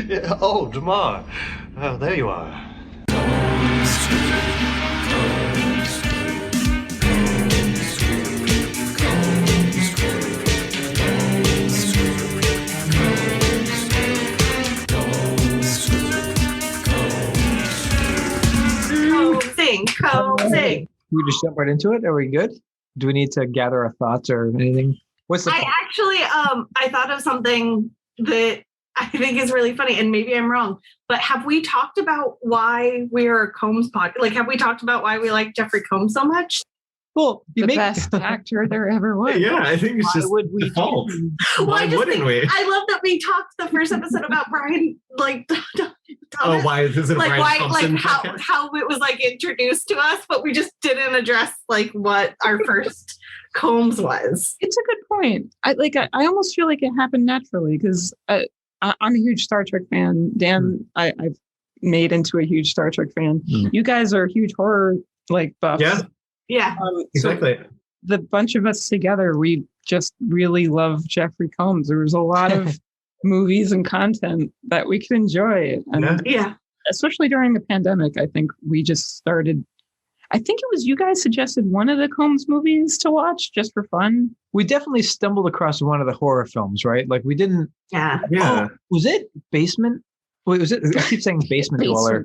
Yeah, oh, Damar. Oh, there you are. Cozy. We just jump right into it. Are we good? Do we need to gather our thoughts or anything? What's the? I actually, I thought of something that I think is really funny, and maybe I'm wrong. But have we talked about why we're a Combs podcast? Like, have we talked about why we like Jeffrey Combs so much? Well, the best actor there ever was. Yeah, I think it's just would we default. Well, Why wouldn't we? I love that we talked the first episode about Brian, like, Oh, why is it like Brian why, Thompson like podcast? how it was like introduced to us, but we just didn't address like what our first Combs was. It's a good point. I almost feel like it happened naturally because I'm a huge Star Trek fan. Dan, I've made into a huge Star Trek fan. You guys are huge horror like buffs. Yeah, Exactly. So the bunch of us together, we just really love Jeffrey Combs. There was a lot of movies and content that we could enjoy. And especially during the pandemic, I think we just started. I think it was you guys suggested one of the Combs movies to watch just for fun. We definitely stumbled across one of the horror films, right? Like we didn't. Yeah. Oh, was it Basement? Wait, was it? I keep saying Basement Dweller.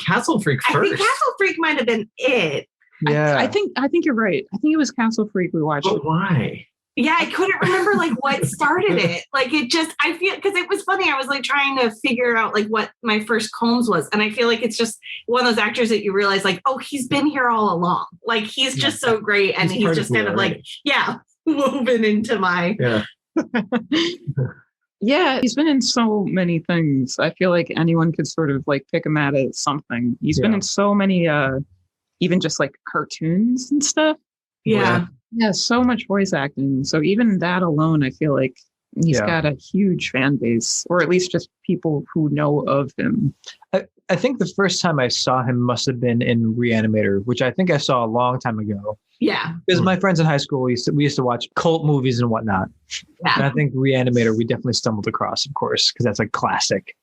Castle Freak I first. think Castle Freak might have been it. Yeah. I think you're right. I think it was Castle Freak we watched. But why? Yeah, I couldn't remember like what started it. Like it just, I feel, because it was funny. I was like trying to figure out like what my first Combs was. And I feel like it's just one of those actors that you realize like, oh, he's been here all along. Like he's just so great. And he's just kind of like, woven into my. Yeah. Yeah, he's been in so many things. I feel like anyone could sort of like pick him out at something. He's been in so many, even just like cartoons and stuff. Yeah. Yeah, so much voice acting. So even that alone, I feel like he's got a huge fan base, or at least just people who know of him. I think the first time I saw him must have been in Reanimator, which I think I saw a long time ago. Yeah. Because my friends in high school, we used to watch cult movies and whatnot. Yeah. And I think Reanimator, we definitely stumbled across, of course, because that's a classic.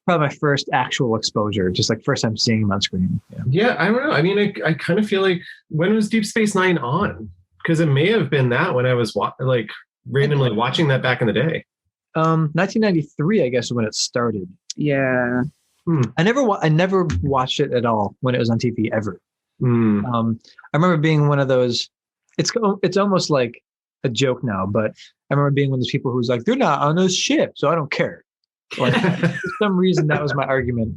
Probably my first actual exposure, just like first time seeing him on screen. Yeah, I don't know. I mean, I kind of feel like when was Deep Space Nine on? Because it may have been that when I was randomly watching that back in the day. 1993, I guess, is when it started. Yeah. I never watched it at all when it was on TV ever. I remember being one of those. It's almost like a joke now, but I remember being one of those people who's like, they're not on a ship, so I don't care. Like, for some reason, that was my argument.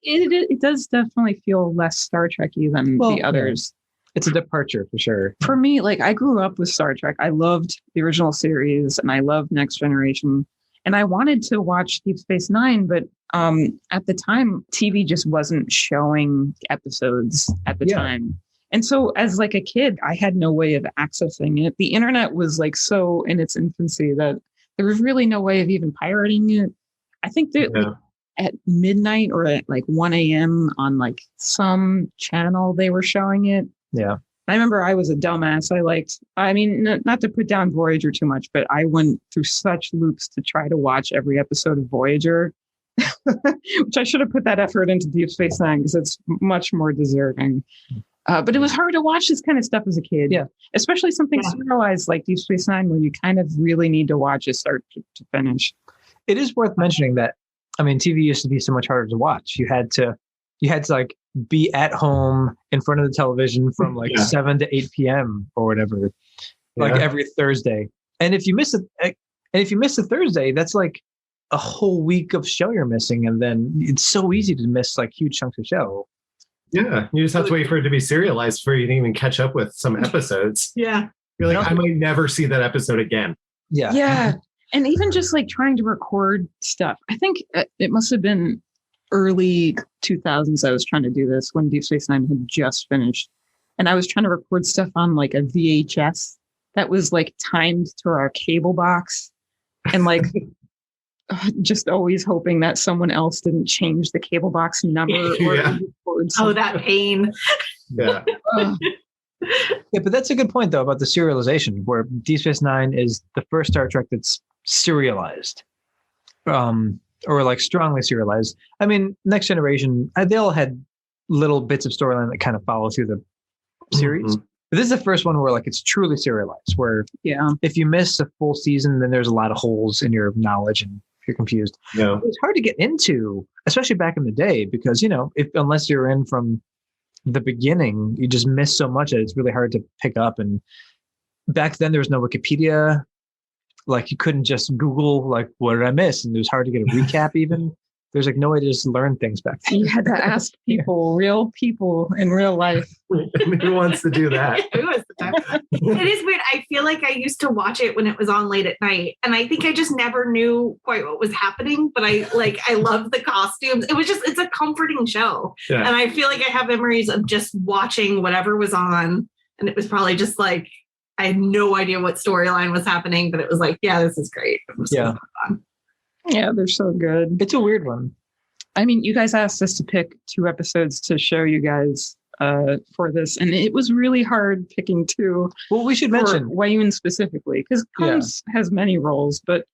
It does definitely feel less Star Trek-y than the others. It's a departure for sure. For me, like I grew up with Star Trek. I loved the original series and I loved Next Generation. And I wanted to watch Deep Space Nine, but at the time, TV just wasn't showing episodes at the time. And so as like a kid, I had no way of accessing it. The internet was like so in its infancy that there was really no way of even pirating it. I think that like, at midnight or at like 1 a.m. on like some channel, they were showing it. Yeah. I remember I was a dumbass. Not to put down Voyager too much, but I went through such loops to try to watch every episode of Voyager, which I should have put that effort into Deep Space Nine because it's much more deserving. But it was hard to watch this kind of stuff as a kid. Yeah. Especially something serialized like Deep Space Nine, where you kind of really need to watch it start to finish. It is worth mentioning that, I mean, TV used to be so much harder to watch. You had to like be at home in front of the television from like 7 to 8 p.m. or whatever, like every Thursday. And if you miss a Thursday, that's like a whole week of show you're missing. And then it's so easy to miss like huge chunks of show. Yeah. You just have to wait for it to be serialized before you can even catch up with some episodes. Yeah. You're like, I might never see that episode again. Yeah. Yeah. And even just like trying to record stuff. I think it must have been early 2000s. I was trying to do this when Deep Space Nine had just finished. And I was trying to record stuff on like a VHS that was like timed to our cable box. And like just always hoping that someone else didn't change the cable box number. Or that pain. Yeah. Yeah, but that's a good point though about the serialization, where Deep Space Nine is the first Star Trek that's serialized, or like strongly serialized. I mean, Next Generation, they all had little bits of storyline that kind of follow through the series. Mhm. But this is the first one where like it's truly serialized, where Yeah. if you miss a full season, then there's a lot of holes in your knowledge and if you're confused. Yeah. It's hard to get into, especially back in the day, because unless you're in from the beginning, you just miss so much that it's really hard to pick up. And back then there was no Wikipedia. Like you couldn't just Google like what did I miss? And it was hard to get a recap even. There's like no way to just learn things back then. You had to ask people, real people in real life. Who wants to do that? Who was the time? It is weird. I feel like I used to watch it when it was on late at night, and I think I just never knew quite what was happening. But I loved the costumes. It's a comforting show, Yeah. and I feel like I have memories of just watching whatever was on, and it was probably just like I had no idea what storyline was happening, but it was like, yeah, this is great. It was so fun. Yeah, they're so good. It's a weird one. I mean, you guys asked us to pick 2 episodes to show you guys for this, and it was really hard picking 2. Well, we should mention Weyoun specifically, because Combs has many roles, but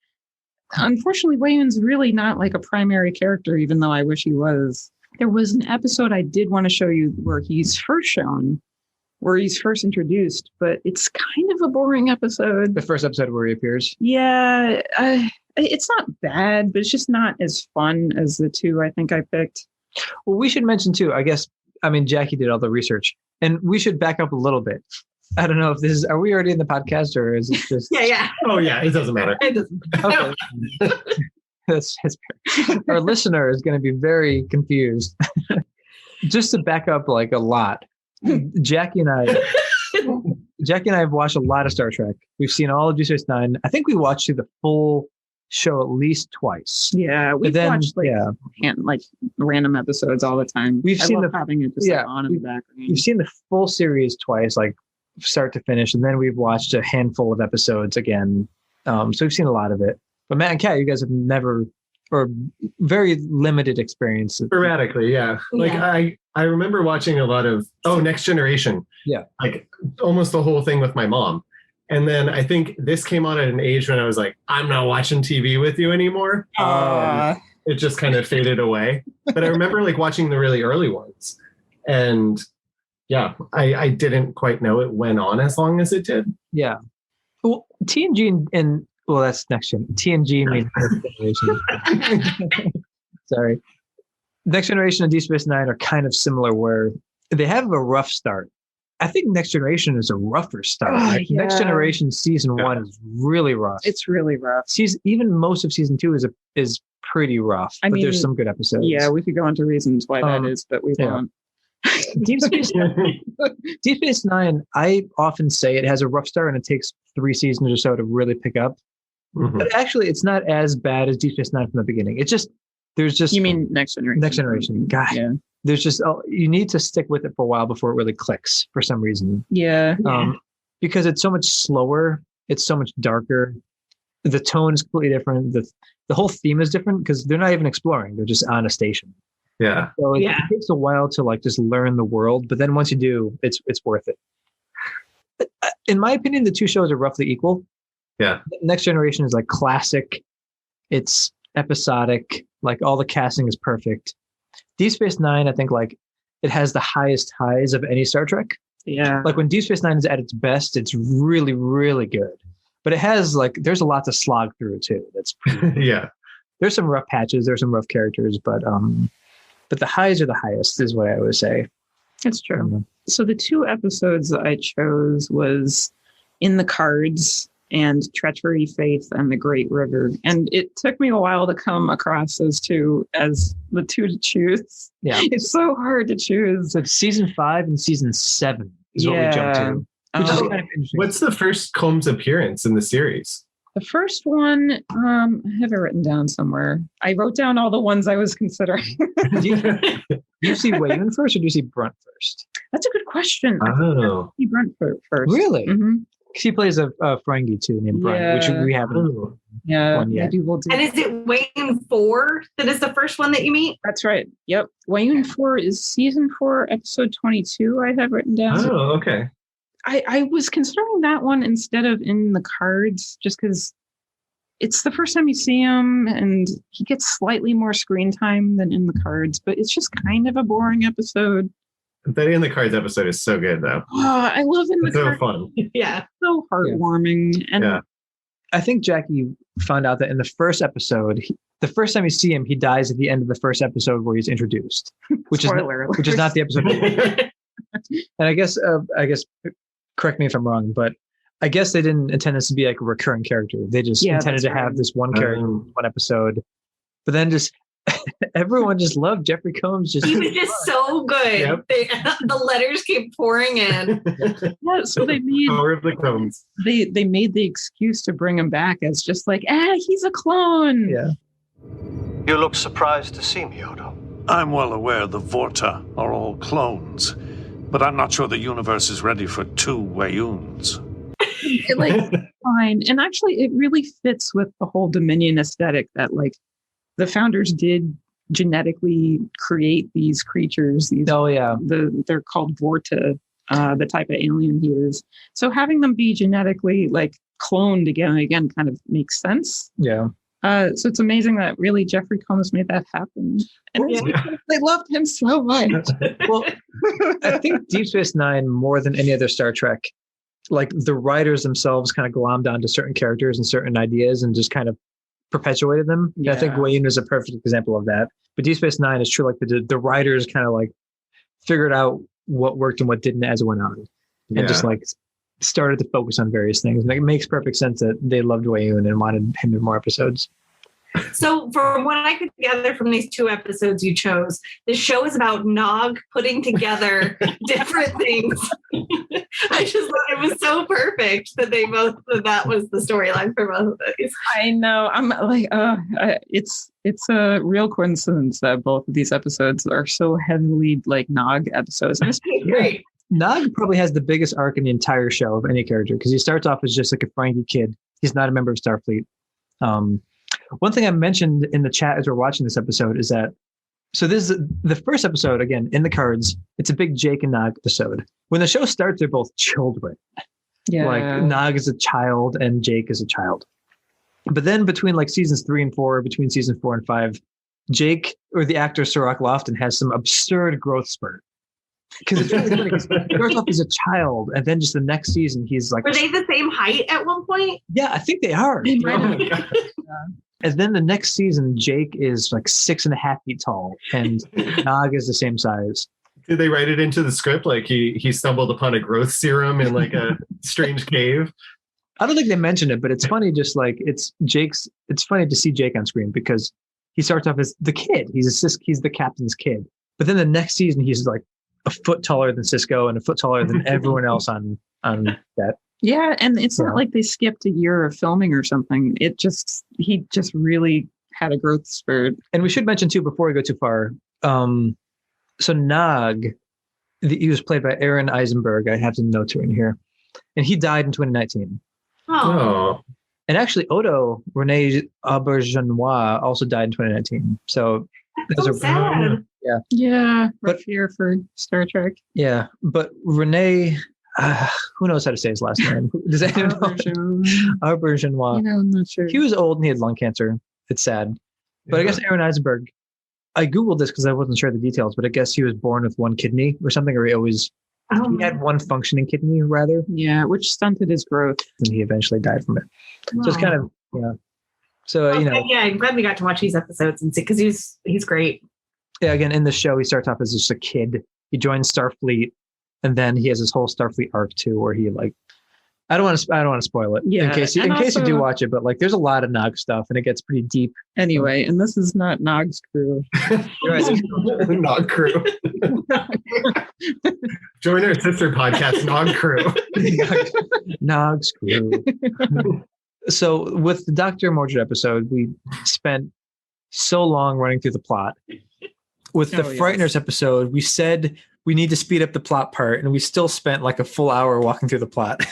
unfortunately, Weyoun's really not like a primary character, even though I wish he was. There was an episode I did want to show you where he's first shown, where he's first introduced, but it's kind of a boring episode. the first episode where he appears. Yeah, it's not bad, but it's just not as fun as the 2 I think I picked. Well, we should mention too, I guess, I mean, Jackie did all the research, and we should back up a little bit. I don't know if are we already in the podcast or is it just? Yeah. Oh yeah, it doesn't matter. It doesn't. Okay. That's our listener is going to be very confused. Just to back up like a lot, Jackie and I have watched a lot of Star Trek. We've seen all of Deep Space Nine. I think we watched through the full show at least twice. Yeah, we've watched like random episodes all the time. We've seen having it just on in the background. We've seen the full series twice, like start to finish, and then we've watched a handful of episodes again. So we've seen a lot of it. But Matt and Kat, you guys have never or very limited experience. Sporadically, yeah. Like I remember watching a lot of Next Generation. Yeah. Like almost the whole thing with my mom. And then I think this came on at an age when I was like, I'm not watching TV with you anymore. It just kind of faded away. But I remember like watching the really early ones. And yeah, I didn't quite know it went on as long as it did. Yeah. Well, TNG and well, that's Next Gen. TNG means Next Generation. Sorry. Next Generation and Deep Space Nine are kind of similar where they have a rough start. I think Next Generation is a rougher start. Next Generation season 1 is really rough. It's really rough. Even most of season 2 is pretty rough. But there's some good episodes. Yeah, we could go into reasons why that is, but we won't. Deep Space Nine, I often say it has a rough start and it takes 3 seasons or so to really pick up. Mm-hmm. But actually, it's not as bad as Deep Space Nine from the beginning. You mean Next Generation? Next Generation. God. Yeah. There's just you need to stick with it for a while before it really clicks for some reason. Yeah. Because it's so much slower. It's so much darker. The tone is completely different. The whole theme is different because they're not even exploring. They're just on a station. Yeah. So it takes a while to like just learn the world, but then once you do, it's worth it. In my opinion, the 2 shows are roughly equal. Yeah. Next Generation is like classic. It's episodic. Like all the casting is perfect. Deep Space Nine, I think like it has the highest highs of any Star Trek. Yeah. Like when Deep Space Nine is at its best, it's really, really good. But it has like, there's a lot to slog through too. That's yeah. There's some rough patches. There's some rough characters, but the highs are the highest is what I would say. It's true. So the 2 episodes that I chose was In the Cards and Treachery, Faith, and the Great River. And it took me a while to come across those 2 as the 2 to choose. Yeah. It's so hard to choose. So season 5 and season 7 is what we jumped to. Which is kind of interesting. What's the first Combs appearance in the series? The first one, I have it written down somewhere. I wrote down all the ones I was considering. Do you see Weyoun first or do you see Brunt first? That's a good question. Oh. I see Brunt first. Really? Mm-hmm. He plays a Ferengi too named Brunt, which we haven't won yet. We'll do. And is it Weyoun 4 that is the first one that you meet? That's right. Yep. Weyoun 4 is season 4, episode 22, I have written down. Oh, okay. I was considering that one instead of in the cards, just because it's the first time you see him and he gets slightly more screen time than in the cards, but it's just kind of a boring episode. That in the cards episode is so good, though. Oh, I love in the It's so cards. fun. Yeah. So heartwarming. And Yeah. I think Jackie found out that in the first episode, the first time you see him, he dies at the end of the first episode where he's introduced, which is not the episode. And I guess correct me if I'm wrong, but I guess they didn't intend this to be like a recurring character. They just intended to have this one character, one episode. But then just everyone just loved Jeffrey Combs. He was just so good. Yep. The letters keep pouring in. Yeah, so they made Power of the Combs. they made the excuse to bring him back as just like, he's a clone. Yeah. You look surprised to see me, Odo. I'm well aware the Vorta are all clones, but I'm not sure the universe is ready for 2 Weyouns. Fine. And actually, it really fits with the whole Dominion aesthetic that like the founders did genetically create these creatures. They're called Vorta, the type of alien he is. So having them be genetically like cloned again and again kind of makes sense. Yeah. So it's amazing that really Jeffrey Combs made that happen. And they loved him so much. Well, I think Deep Space Nine, more than any other Star Trek, like the writers themselves kind of glommed onto certain characters and certain ideas and just kind of perpetuated them. Yeah. I think Weyoun is a perfect example of that. But Deep Space Nine is true. Like the writers kind of like figured out what worked and what didn't as it went on, and just like started to focus on various things. And it makes perfect sense that they loved Weyoun and wanted him in more episodes. So from what I could gather from these 2 episodes you chose, the show is about Nog putting together different things. I just thought it was so perfect that that was the storyline for both of these. I know. I'm like, it's a real coincidence that both of these episodes are so heavily like Nog episodes. And it's Great. Nog probably has the biggest arc in the entire show of any character because he starts off as just like a Frankie kid. He's not a member of Starfleet. One thing I mentioned in the chat as we're watching this episode is that, so this is the first episode, again, in the cards, it's a big Jake and Nog episode. When the show starts, they're both children. Yeah. Like Nog is a child and Jake is a child. But then between like seasons 3 and 4, between season 4 and 5, Jake, or the actor Sirach Lofton, has some absurd growth spurt. Because it's really funny. He starts off as a child, and then just the next season, he's like... Were they the same height at one point? Yeah, I think they are. And then the next season, Jake is like 6.5 feet tall, and Nog is the same size. Did they write it into the script? Like he stumbled upon a growth serum in like a strange cave? I don't think they mentioned it, but it's funny. Just like it's funny to see Jake on screen because he starts off as the kid. He's the captain's kid. But then the next season, he's like a foot taller than Cisco and a foot taller than everyone else on that. Yeah, and it's not like they skipped a year of filming or something. He just really had a growth spurt. And we should mention too, before we go too far, so Nog, he was played by Aaron Eisenberg. I have the notes in here, and he died in 2019. Oh. And actually, Odo Rene Aubergenois also died in 2019. So That's so sad. Yeah, rough year for Star Trek. Yeah, but Rene, who knows how to say his last name? Does anyone know? Aubergenois. I'm not sure. He was old and he had lung cancer. It's sad. But I guess Aaron Eisenberg, I Googled this because I wasn't sure the details, but I guess he was born with one kidney or something, or he had one functioning kidney, rather. Yeah, which stunted his growth. And he eventually died from it. So it's kind of, So, I'm glad we got to watch these episodes and see, because he's great. Yeah, again, in the show, he starts off as just a kid. He joins Starfleet, and then he has this whole Starfleet arc too, where he I don't want to spoil it. Yeah, in case you do watch it, but like there's a lot of Nog stuff, and it gets pretty deep. Anyway, and this is not Nog's crew. Nog crew. Join our sister podcast, Nog crew. Nog's crew. So with the Dr. Mordred episode, we spent so long running through the plot. With the Frighteners episode, we said we need to speed up the plot part, and we still spent like a full hour walking through the plot.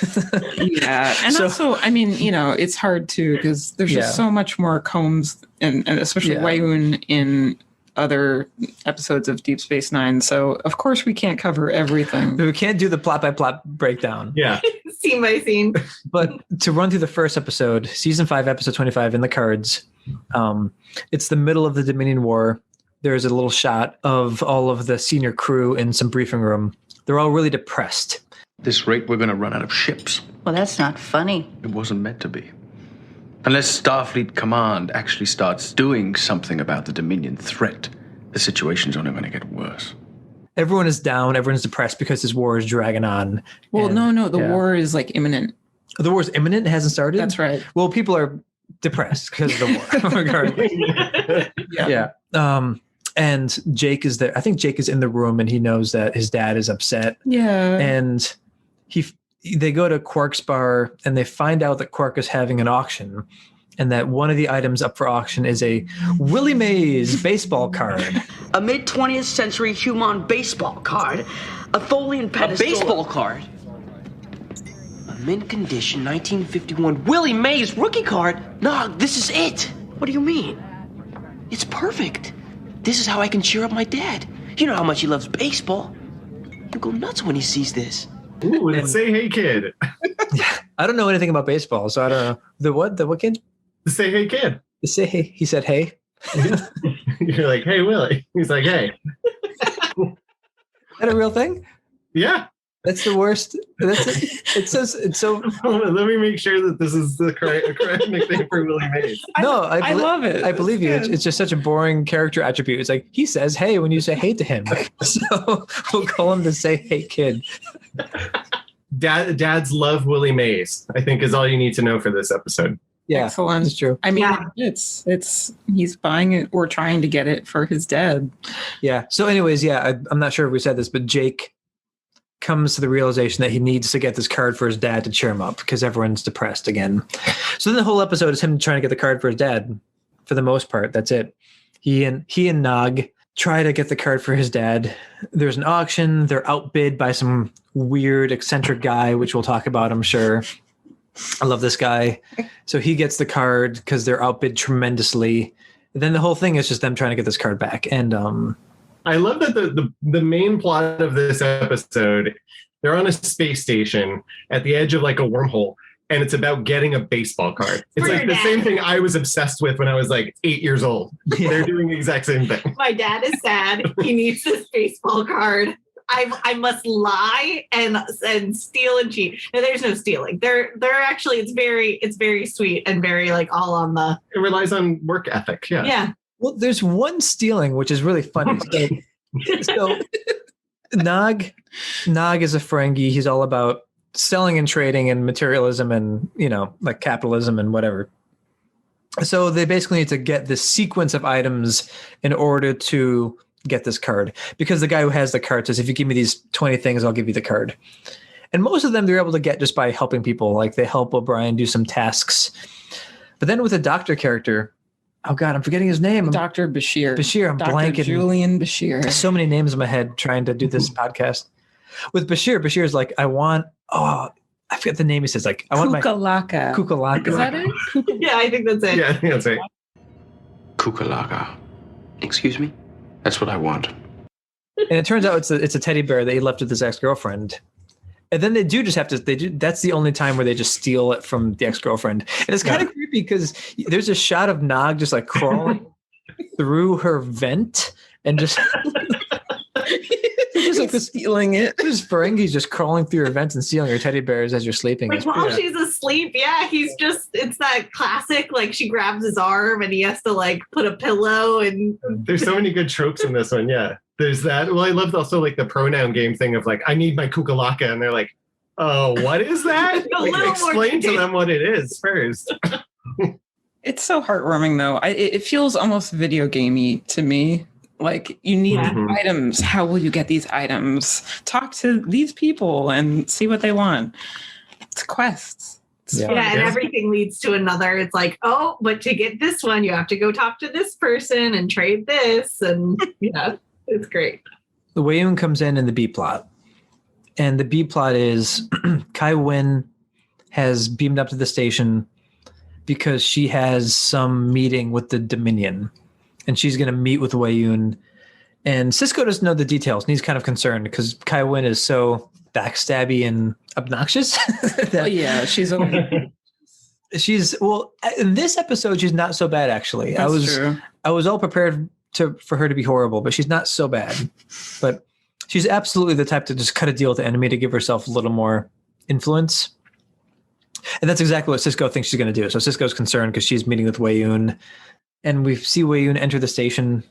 Yeah. And also, I mean, it's hard too, because there's just so much more Combs and especially Weyoun in other episodes of Deep Space Nine, so of course we can't cover everything. We can't do the plot by plot breakdown. Yeah. Scene by scene. But to run through the first episode, season 5, episode 25 in the cards, it's the middle of the Dominion War. There's a little shot of all of the senior crew in some briefing room. They're all really depressed. This rate, we're going to run out of ships. Well, that's not funny. It wasn't meant to be. Unless Starfleet Command actually starts doing something about the Dominion threat, the situation's only going to get worse. Everyone is down. Everyone's depressed because this war is dragging on. Well, no, the war is like imminent. The war is imminent? It hasn't started? That's right. Well, people are depressed because of the war, regardless. Yeah. And Jake is there. I think Jake is in the room and he knows that his dad is upset. Yeah. And they go to Quark's bar and they find out that Quark is having an auction and that one of the items up for auction is a Willie Mays baseball card. A mid-20th century human baseball card. A Tholian pedestal. A baseball card? A mint condition 1951 Willie Mays rookie card? No, this is it. What do you mean? It's perfect. This is how I can cheer up my dad. You know how much he loves baseball. He'll go nuts when he sees this. Ooh, and say hey kid. I don't know anything about baseball, so I don't know. The what kid? The say hey kid. The say hey. He said hey. You're like, hey Willie. He's like, hey. Is that a real thing? Yeah. That's the worst. It says it's so. Hold on, let me make sure that this is the correct nickname for Willie Mays. No, I love it. I believe you. Good. It's just such a boring character attribute. It's like he says hey when you say hey to him. So we'll call him the say hey kid. Dads love Willie Mays, I think is all you need to know for this episode. Yeah, Excellent. That's true. I mean, Yeah. it's he's buying it or trying to get it for his dad. Yeah. So, anyways, I'm not sure if we said this, but Jake comes to the realization that he needs to get this card for his dad to cheer him up because everyone's depressed again. So then the whole episode is him trying to get the card for his dad. For the most part, that's it. He and Nog try to get the card for his dad. There's an auction. They're outbid by some weird eccentric guy, which we'll talk about, I'm sure. I love this guy. So he gets the card because they're outbid tremendously. Then the whole thing is just them trying to get this card back. And I love that the main plot of this episode, they're on a space station at the edge of like a wormhole, and it's about getting a baseball card. It's like the same thing I was obsessed with when I was like 8 years old. Yeah. They're doing the exact same thing. My dad is sad. He needs this baseball card. I must lie and steal and cheat. No, there's no stealing. They're actually it's very sweet and very like all on the. It relies on work ethic. Yeah. Yeah. well, there's one stealing, which is really funny. So Nog is a Ferengi. He's all about selling and trading and materialism and, like capitalism and whatever. So they basically need to get this sequence of items in order to get this card, because the guy who has the card says, if you give me these 20 things, I'll give you the card. And most of them they're able to get just by helping people. Like they help O'Brien do some tasks. But then with the doctor character, oh God, I'm forgetting his name. Dr. Bashir. I'm Dr. blanking. Julian Bashir. So many names in my head trying to do this podcast. With Bashir's like, I forget the name he says. Like, I want my Kukalaka. Kukalaka. Is that it? Yeah, I think that's it. Yeah, I think that's right. Kukalaka. Excuse me? That's what I want. And it turns out it's a teddy bear that he left with his ex-girlfriend. And then they do just have to, that's the only time where they just steal it from the ex-girlfriend. And it's kind of creepy because there's a shot of Nog just like crawling through her vent and just just like stealing it. This Ferengi's just crawling through your vents and stealing your teddy bears as you're sleeping. Like while she's asleep, it's that classic, like she grabs his arm and he has to like put a pillow and There's so many good tropes in this one. Yeah. There's that. Well, I loved also like the pronoun game thing of like, I need my kukalaka. And they're like, oh, what is that? Like, explain to them what it is first. It's so heartwarming though. It feels almost video gamey to me. Like you need items. How will you get these items? Talk to these people and see what they want. It's quests. and everything leads to another. It's like, oh, but to get this one, you have to go talk to this person and trade this. And it's great. The Weyoun comes in the B plot. And the B plot is Kai Wynn has beamed up to the station because she has some meeting with the Dominion. and she's going to meet with Weyoun. And Cisco doesn't know the details, and he's kind of concerned because Kai Wynn is so backstabby and obnoxious. She's in this episode she's not so bad actually. That's true. I was all prepared for her to be horrible, but she's not so bad. But she's absolutely the type to just cut a deal with the enemy to give herself a little more influence. And that's exactly what Cisco thinks she's going to do. So Cisco's concerned because she's meeting with Weyoun, and we see Weyoun enter the station.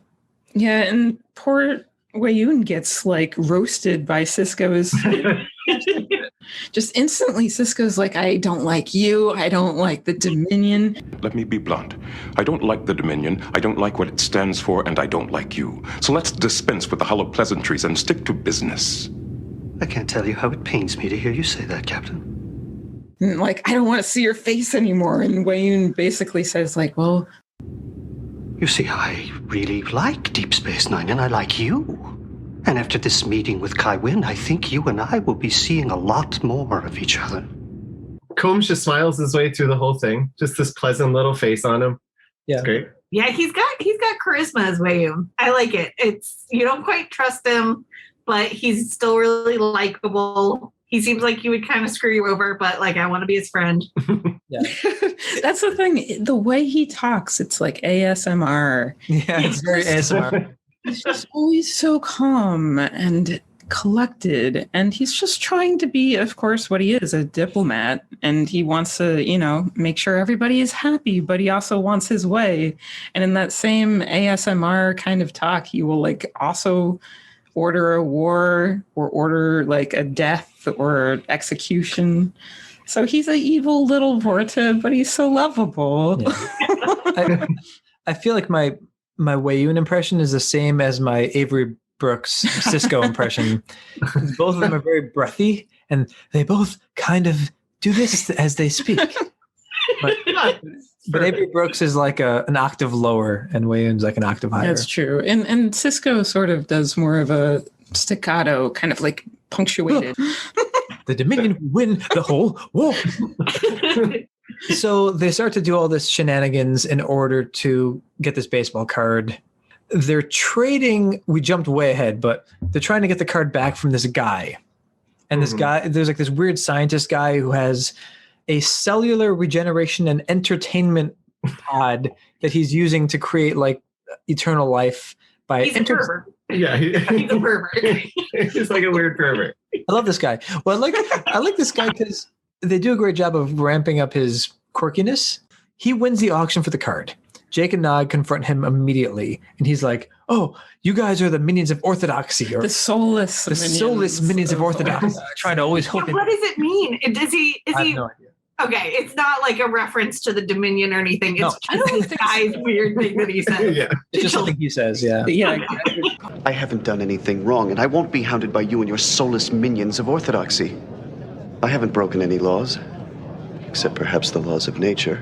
Yeah, and poor Weyoun gets like roasted by Cisco's. Just instantly, Cisco's like, I don't like you. I don't like the Dominion. Let me be blunt. I don't like the Dominion. I don't like what it stands for, and I don't like you. So let's dispense with the hollow pleasantries and stick to business. I can't tell you how it pains me to hear you say that, Captain. And like, I don't want to see your face anymore. And Weyoun basically says like, well, you see, I really like Deep Space Nine, and I like you. And after this meeting with Kai Wynn, I think you and I will be seeing a lot more of each other. Combs just smiles his way through the whole thing. Just this pleasant little face on him. Yeah. It's great. Yeah, he's got charisma as Weyoun. I like it. It's, you don't quite trust him, but he's still really likable. He seems like he would kind of screw you over, but like, I want to be his friend. Yeah. That's the thing. The way he talks, it's like ASMR. Yeah, it's very ASMR. He's just always so calm and collected. And he's just trying to be, of course, what he is, a diplomat. And he wants to, make sure everybody is happy, but he also wants his way. And in that same ASMR kind of talk, he will like also order a war or order like a death or execution. So he's an evil little Vorta, but he's so lovable. Yeah. I feel like my Weyoun impression is the same as my Avery Brooks Cisco impression. Both of them are very breathy, and they both kind of do this as they speak. But Avery Brooks is like an octave lower, and Weyoun's like an octave higher. That's true. And Cisco sort of does more of a staccato, kind of like punctuated. The Dominion win the whole war. So they start to do all this shenanigans in order to get this baseball card. They're trading. We jumped way ahead, but they're trying to get the card back from this guy. And this guy, there's like this weird scientist guy who has a cellular regeneration and entertainment pod that he's using to create like eternal life by He's a pervert. Yeah, He's a pervert. He's like a weird pervert. I love this guy. Well, I like this guy because they do a great job of ramping up his quirkiness. He wins the auction for the card. Jake and Nog confront him immediately, and he's like, "Oh, you guys are the minions of orthodoxy, or the soulless minions of orthodoxy." Trying to always hook. Yeah, what does it mean? Does he? I have no idea. Okay, it's not like a reference to the Dominion or anything. It's just this guy's weird thing that he says. Yeah, it's just something he says. Yeah. Yeah. I haven't done anything wrong, and I won't be hounded by you and your soulless minions of orthodoxy. I haven't broken any laws, except perhaps the laws of nature.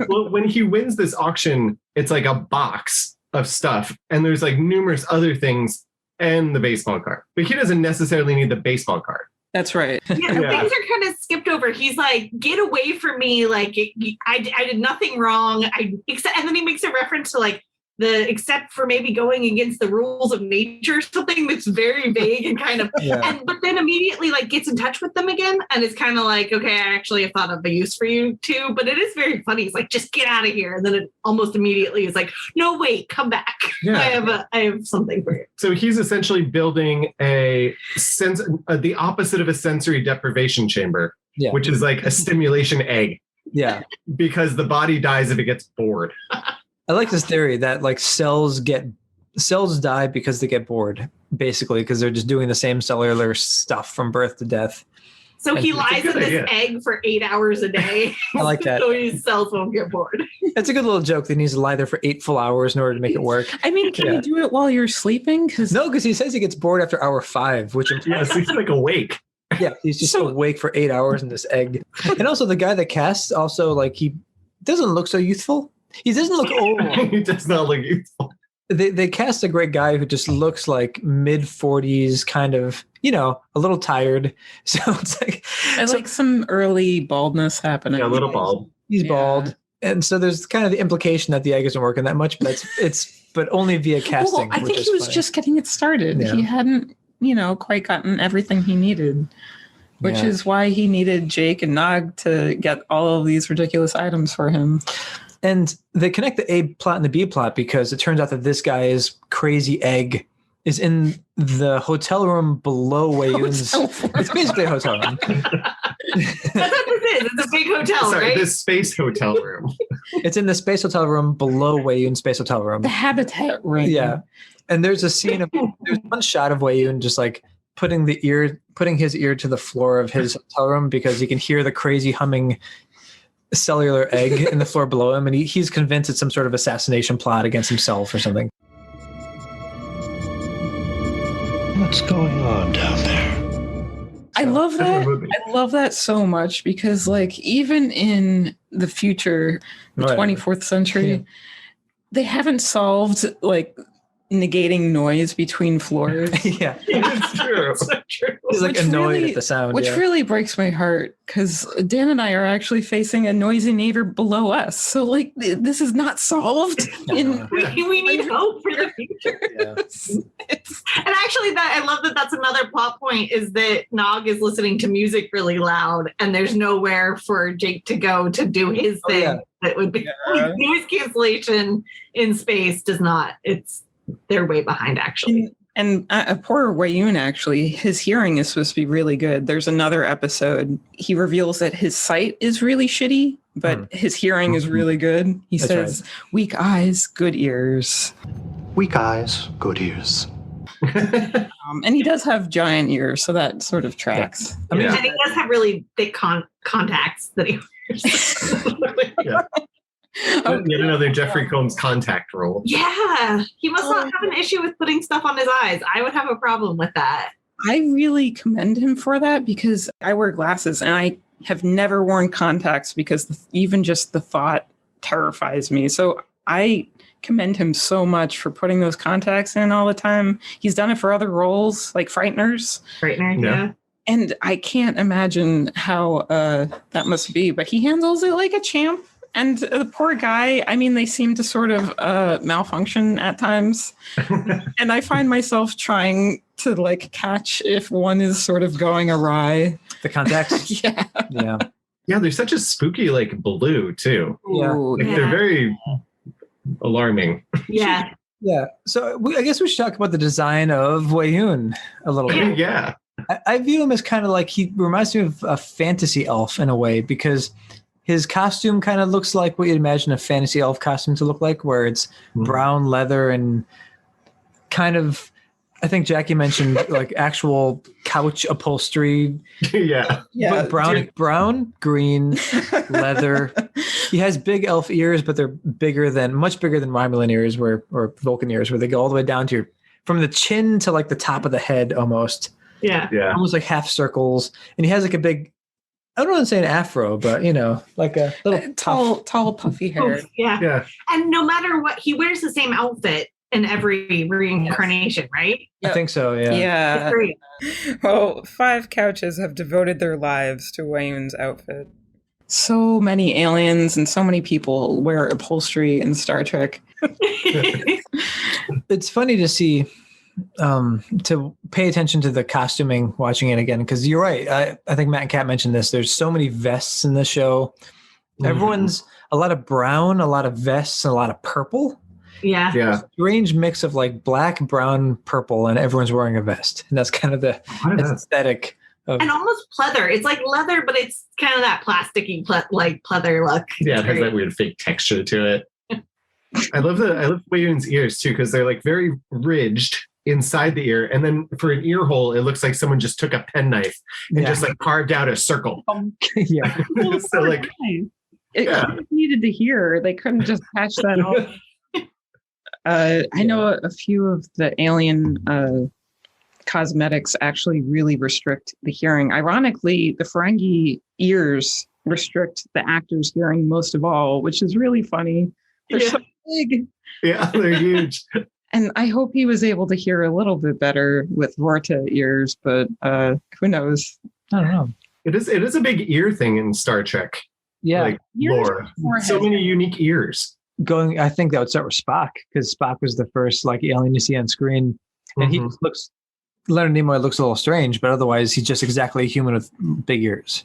Well, when he wins this auction, it's like a box of stuff, and there's like numerous other things and the baseball card. But he doesn't necessarily need the baseball card. That's right. Yeah, things are kind of skipped over. He's like, "Get away from me! Like, I did nothing wrong." And then he makes a reference to like except for maybe going against the rules of nature, something that's very vague and kind of. Yeah. But then immediately like gets in touch with them again, and it's kind of like, "Okay, I actually have thought of a use for you too." But it is very funny. He's like, "Just get out of here," and then it almost immediately is like, "No, wait, come back. Yeah. I have something for you." So he's essentially building the opposite of a sensory deprivation chamber, which is like a stimulation egg. Yeah, because the body dies if it gets bored. I like this theory that like cells die because they get bored, basically, because they're just doing the same cellular stuff from birth to death. So he lies in this egg for 8 hours a day. I like that. So his cells won't get bored. That's a good little joke that he needs to lie there for 8 full hours in order to make it work. I mean, can you do it while you're sleeping? No, because he says he gets bored after hour 5, which implies he's like awake. Yeah, he's just awake for 8 hours in this egg. And also the guy that casts also like he doesn't look so youthful. He doesn't look old. He does not look youthful. They cast a great guy who just looks like mid-40s, kind of, a little tired. So it's like I like some early baldness happening. Yeah, a little bald. He's bald. And so there's kind of the implication that the egg isn't working that much, but but only via casting. Well, I think he was just getting it started. Yeah. He hadn't, quite gotten everything he needed, which is why he needed Jake and Nog to get all of these ridiculous items for him. And they connect the A plot and the B plot because it turns out that this guy's crazy egg is in the hotel room below Weyoun's. It's basically a hotel room. That's what this is. It's a big hotel, right? The space hotel room. It's in the space hotel room below Weyoun's space hotel room. The habitat room. Yeah. And there's a scene there's one shot of Weyoun just like putting his ear to the floor of his hotel room because he can hear the crazy humming cellular egg in the floor below him, and he's convinced it's some sort of assassination plot against himself or something. What's going on down there? I love that. I love that so much because, like, even in the future, the 24th century, they haven't solved like negating noise between floors. Yeah, it's true. So true. He's like annoyed at the sound, which really breaks my heart because Dan and I are actually facing a noisy neighbor below us. So like this is not solved. We need hope for the future. Yeah. And actually, I love that. That's another plot point is that Nog is listening to music really loud, and there's nowhere for Jake to go to do his thing. Yeah. That would be noise cancellation in space. Does not. They're way behind, actually. And poor Weyoun, actually, his hearing is supposed to be really good. There's another episode. He reveals that his sight is really shitty, but his hearing is really good. He says, weak eyes, good ears. Weak eyes, good ears. And he does have giant ears, so that sort of tracks. I mean, and he does have really thick contacts that he wears. Yet another Jeffrey Combs contact role. Yeah, he must not have an issue with putting stuff on his eyes. I would have a problem with that. I really commend him for that because I wear glasses and I have never worn contacts because even just the thought terrifies me. So I commend him so much for putting those contacts in all the time. He's done it for other roles like Frighteners. Yeah. And I can't imagine how that must be, but he handles it like a champ. And the poor guy, I mean, they seem to sort of malfunction at times. And I find myself trying to like catch if one is sort of going awry. The contacts? Yeah. Yeah, they're such a spooky like blue too. Yeah. They're very alarming. Yeah. Yeah. So I guess we should talk about the design of Weyoun a little bit. Yeah. I view him as kind of like he reminds me of a fantasy elf in a way because his costume kind of looks like what you'd imagine a fantasy elf costume to look like, where it's brown leather and kind of, I think Jackie mentioned like actual couch upholstery. Yeah. But brown, green, leather. He has big elf ears, but they're much bigger than Romulan ears or Vulcan ears, where they go all the way down to from the chin to like the top of the head almost. Yeah. Almost like half circles. And he has like a big, I don't want to say an afro, but like a little tall, puffy hair. Yeah. And no matter what, he wears the same outfit in every reincarnation, right? I think so. Yeah. Yeah. Well, 5 couches have devoted their lives to Weyoun's outfit. So many aliens and so many people wear upholstery in Star Trek. It's funny to see. To pay attention to the costuming watching it again, because you're right. I think Matt and Kat mentioned this. There's so many vests in the show. Everyone's a lot of brown, a lot of vests, and a lot of purple. Yeah. Strange mix of like black, brown, purple, and everyone's wearing a vest. And that's kind of the aesthetic of, and almost pleather. It's like leather, but it's kind of that plasticky like pleather look. Yeah, it has that weird fake texture to it. I love Weyoun's ears too, because they're like very ridged inside the ear, and then for an ear hole it looks like someone just took a penknife and just like carved out a circle. Yeah. So like it needed to hear. They couldn't just patch that off. I know a few of the alien cosmetics actually really restrict the hearing. Ironically, the Ferengi ears restrict the actor's hearing most of all, which is really funny. They're so big. Yeah, they're huge. And I hope he was able to hear a little bit better with Vorta ears, but who knows? I don't know. It is a big ear thing in Star Trek. Yeah. Like, lore. So many unique ears. I think that would start with Spock, because Spock was the first like alien you see on screen, and he just looks. Leonard Nimoy looks a little strange, but otherwise he's just exactly a human with big ears,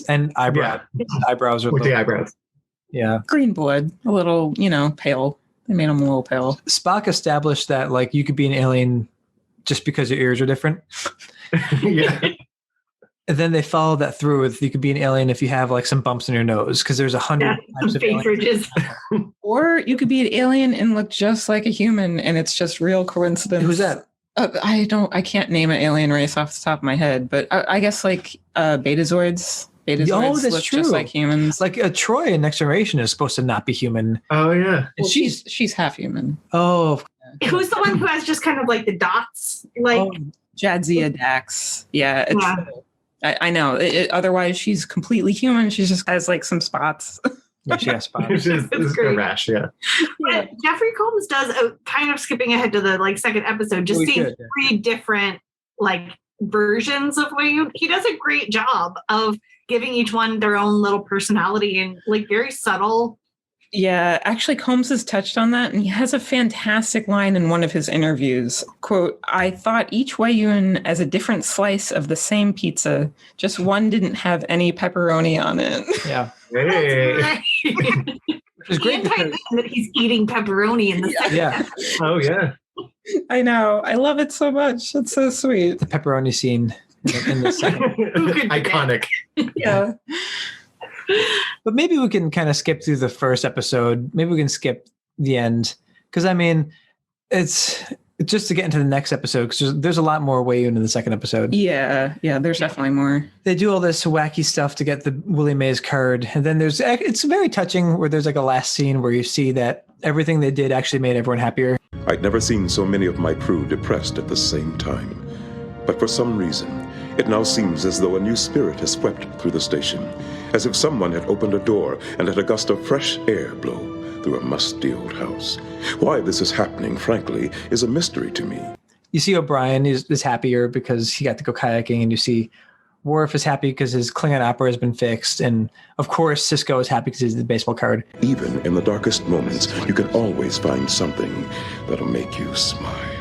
and eyebrows. Yeah. Eyebrows are with the eyebrows. Yeah, green blood, a little, pale. They made him a little pale. Spock established that like you could be an alien just because your ears are different. Yeah. And then they followed that through with you could be an alien if you have like some bumps in your nose, because there's 100 types of aliens. Or you could be an alien and look just like a human, and it's just real coincidence. Who's that? I can't name an alien race off the top of my head, but I guess like Betazoids. Betazoids that's look true. just like humans. Like Troy in Next Generation is supposed to not be human. Oh yeah, and she's half human. Oh, who's the one who has just kind of like the dots? Like Jadzia Dax. Yeah, I know. Otherwise, she's completely human. She just has like some spots. Yeah, she has spots. It's a rash. Yeah. But Jeffrey Combs does kind of skipping ahead to the like second episode, just seeing 3 different like versions of Weyoun. He does a great job of giving each one their own little personality and like very subtle. Yeah, actually Combs has touched on that, and he has a fantastic line in one of his interviews. Quote, "I thought each Weyoun as a different slice of the same pizza, just one didn't have any pepperoni on it." Yeah. Hey. Which is great because that he's eating pepperoni in the second. Yeah. Oh yeah. I know. I love it so much. It's so sweet. The pepperoni scene in the second. Iconic. Yeah. But maybe we can kind of skip through the first episode. Maybe we can skip the end. Because, I mean, it's just to get into the next episode, because there's a lot more Weyoun in the second episode. Yeah, there's definitely more. They do all this wacky stuff to get the Willie Mays card. And then it's very touching where there's like a last scene where you see that everything they did actually made everyone happier. I'd never seen so many of my crew depressed at the same time. But for some reason, it now seems as though a new spirit has swept through the station, as if someone had opened a door and let a gust of fresh air blow through a musty old house. Why this is happening, frankly, is a mystery to me. You see O'Brien is happier because he got to go kayaking, and you see Worf is happy because his Klingon opera has been fixed, and of course Sisko is happy because he's the baseball card. Even in the darkest moments, you can always find something that'll make you smile.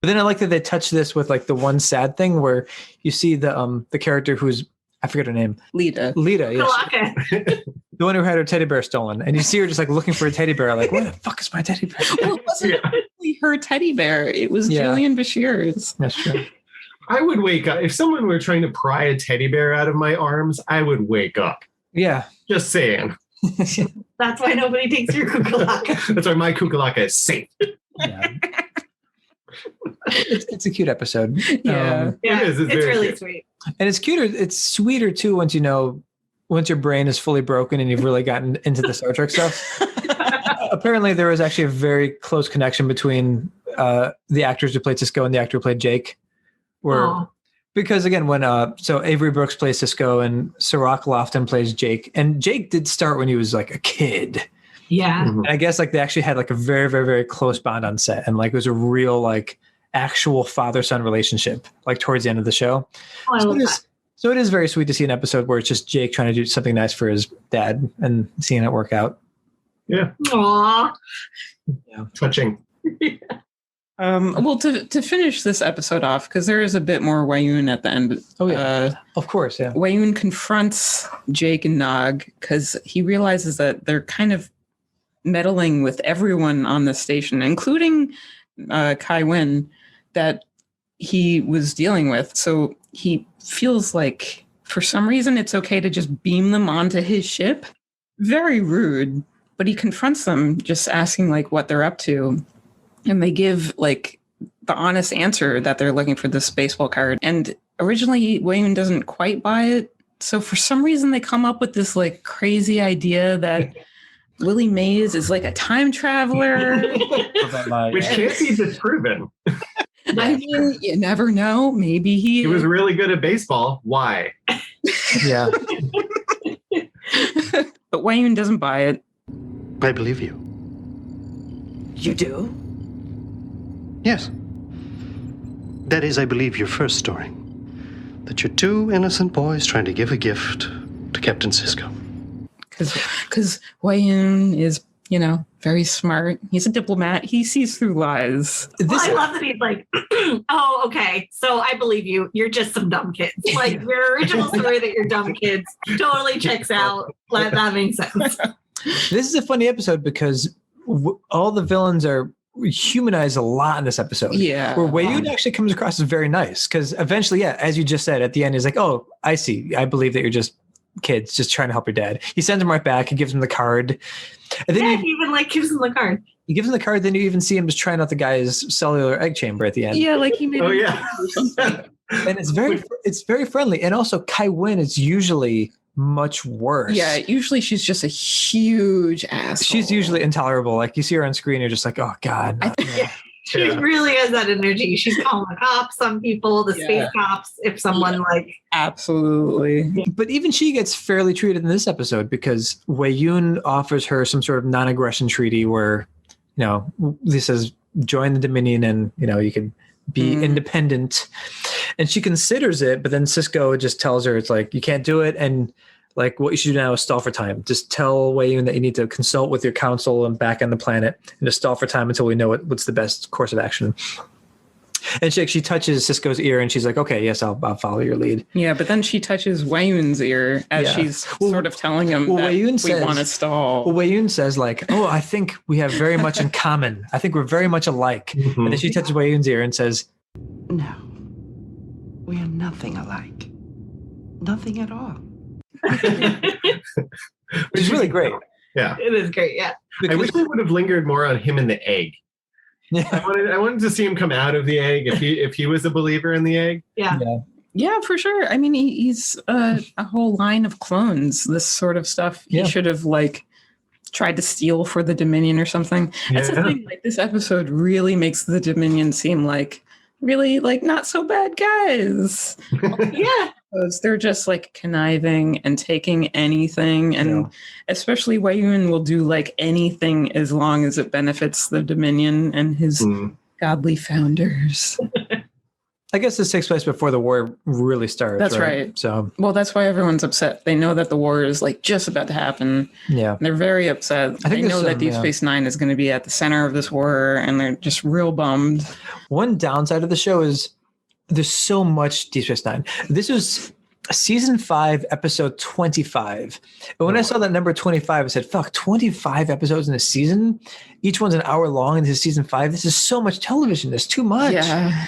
But then I like that they touch this with like the one sad thing where you see the character who's, I forget her name. Lita, yes. The one who had her teddy bear stolen. And you see her just like looking for a teddy bear, like, where the fuck is my teddy bear? Well, it wasn't really her teddy bear. It was Julian Bashir's. That's true. I would wake up. If someone were trying to pry a teddy bear out of my arms, I would wake up. Yeah. Just saying. That's why nobody takes your kukulaka. That's why my kukulaka is safe. Yeah. It's a cute episode. Yeah. Yeah, it is. it's very really cute. sweet. And it's cuter. It's sweeter too once your brain is fully broken and you've really gotten into the Star Trek stuff. Apparently, there was actually a very close connection between the actors who played Sisko and the actor who played Jake. Because again, when so Avery Brooks plays Sisko and Sirach Lofton plays Jake, and Jake did start when he was like a kid. Yeah. Mm-hmm. And I guess like they actually had like a very, very, very close bond on set, and like it was a real like actual father-son relationship like towards the end of the show. So it is very sweet to see an episode where it's just Jake trying to do something nice for his dad and seeing it work out. Yeah. Aww. Yeah. Touching. Well, to finish this episode off, because there is a bit more Weyoun at the end. Oh yeah, of course, yeah. Weyoun confronts Jake and Nog because he realizes that they're kind of meddling with everyone on the station, including Kai Wynn, that he was dealing with. So he feels like for some reason it's okay to just beam them onto his ship. Very rude, but he confronts them, just asking like what they're up to. And they give like the honest answer that they're looking for this baseball card. And originally Weyoun doesn't quite buy it. So for some reason they come up with this like crazy idea that Willie Mays is like a time traveler. Which can't be disproven. I mean, you never know. Maybe he was really good at baseball. Why? Yeah. But Weyoun doesn't buy it. I believe you. You do? Yes. That is, I believe your first story. That you're two innocent boys trying to give a gift to Captain Sisko. Because Weyoun is, very smart. He's a diplomat. He sees through lies. I love that he's like, oh, okay, so I believe you. You're just some dumb kids. Like your original story that you're dumb kids totally checks out. That makes sense. This is a funny episode because all the villains are humanized a lot in this episode. Yeah. Where Weyoun actually comes across as very nice because eventually, as you just said, at the end, he's like, oh, I see. I believe that you're just kids just trying to help your dad. He sends him right back. He gives him the card. And then he even gives him the card. He gives him the card. Then you even see him just trying out the guy's cellular egg chamber at the end. Yeah, like he made. Oh yeah. And it's very friendly. And also Kai Wynn is usually much worse. Yeah, usually she's just a huge asshole. She's usually intolerable. Like you see her on screen, you're just like, oh God. She really has that energy. She's calling the cops on people, the space cops, if someone Absolutely. But even she gets fairly treated in this episode because Weyoun offers her some sort of non-aggression treaty where, he says, join the Dominion and, you can be independent. And she considers it, but then Cisco just tells her it's like, you can't do it. And like what you should do now is stall for time. Just tell Weyoun that you need to consult with your council and back on the planet and just stall for time until we know what's the best course of action. And she touches Cisco's ear and she's like, okay, yes, I'll follow your lead. Yeah, but then she touches Weyoun's ear as she's sort of telling him that we want to stall. Well, Weyoun says like, oh, I think we have very much in common. I think we're very much alike. Mm-hmm. And then she touches Weyoun's ear and says, no, we are nothing alike. Nothing at all. Which is really great. Yeah. It is great, yeah. I wish we would have lingered more on him and the egg. Yeah. I wanted to see him come out of the egg if he was a believer in the egg. Yeah. Yeah, for sure. I mean, he's a whole line of clones. This sort of stuff he should have tried to steal for the Dominion or something. That's the thing. This episode really makes the Dominion seem really not so bad guys. Yeah. They're just conniving and taking anything, and especially Weyoun will do anything as long as it benefits the Dominion and his godly founders. I guess this takes place before the war really starts. That's right. So, well, that's why everyone's upset. They know that the war is just about to happen. Yeah, they're very upset. They know that Deep Space Nine is going to be at the center of this war, and they're just real bummed. One downside of the show is there's so much Deep Space Nine. This was season 5, episode 25. But when I saw that number 25, I said, fuck, 25 episodes in a season? Each one's an hour long, and this is season 5. This is so much television. There's too much. Yeah.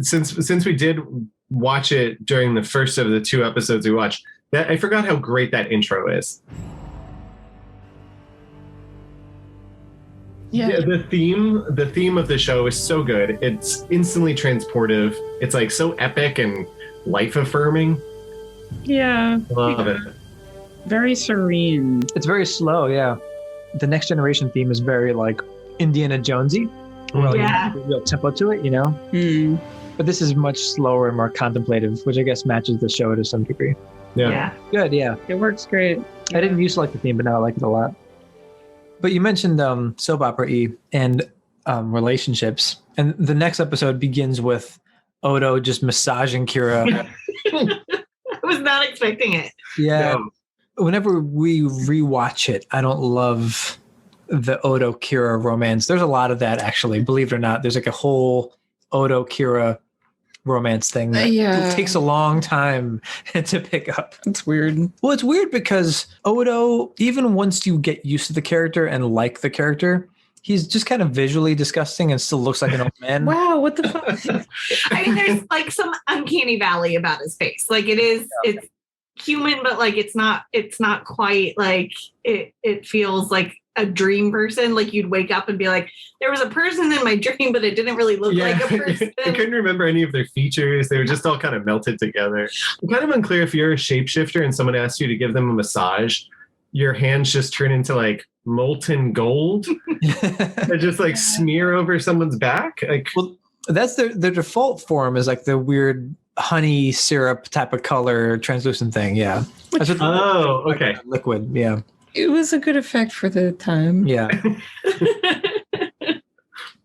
Since we did watch it during the first of the 2 episodes we watched, I forgot how great that intro is. Yeah, the theme of the show is so good. It's instantly transportive. It's so epic and life affirming. Yeah. Love it. Very serene. It's very slow, yeah. The Next Generation theme is very Indiana Jonesy. Well, yeah. Real tempo to it, But this is much slower and more contemplative, which I guess matches the show to some degree. Yeah. Good, yeah. It works great. I didn't used to like the theme, but now I like it a lot. But you mentioned soap opera E and relationships. And the next episode begins with Odo just massaging Kira. I was not expecting it. Yeah. No. Whenever we rewatch it, I don't love the Odo Kira romance. There's a lot of that, actually. Believe it or not, there's a whole Odo Kira romance thing that takes a long time to pick up. It's weird. Well, it's weird because Odo, even once you get used to the character and like the character, he's just kind of visually disgusting and still looks like an old man. Wow, what the fuck? I mean, there's some uncanny valley about his face. It's human, but it's not quite it feels like a dream person. You'd wake up and be like, there was a person in my dream, but it didn't really look like a person. I couldn't remember any of their features. They were just all kind of melted together. I'm kind of unclear if you're a shapeshifter and someone asks you to give them a massage, your hands just turn into molten gold and just smear over someone's back. Well, that's their default form is the weird honey syrup type of color translucent thing. Yeah. Okay. Liquid. Yeah. It was a good effect for the time. Yeah.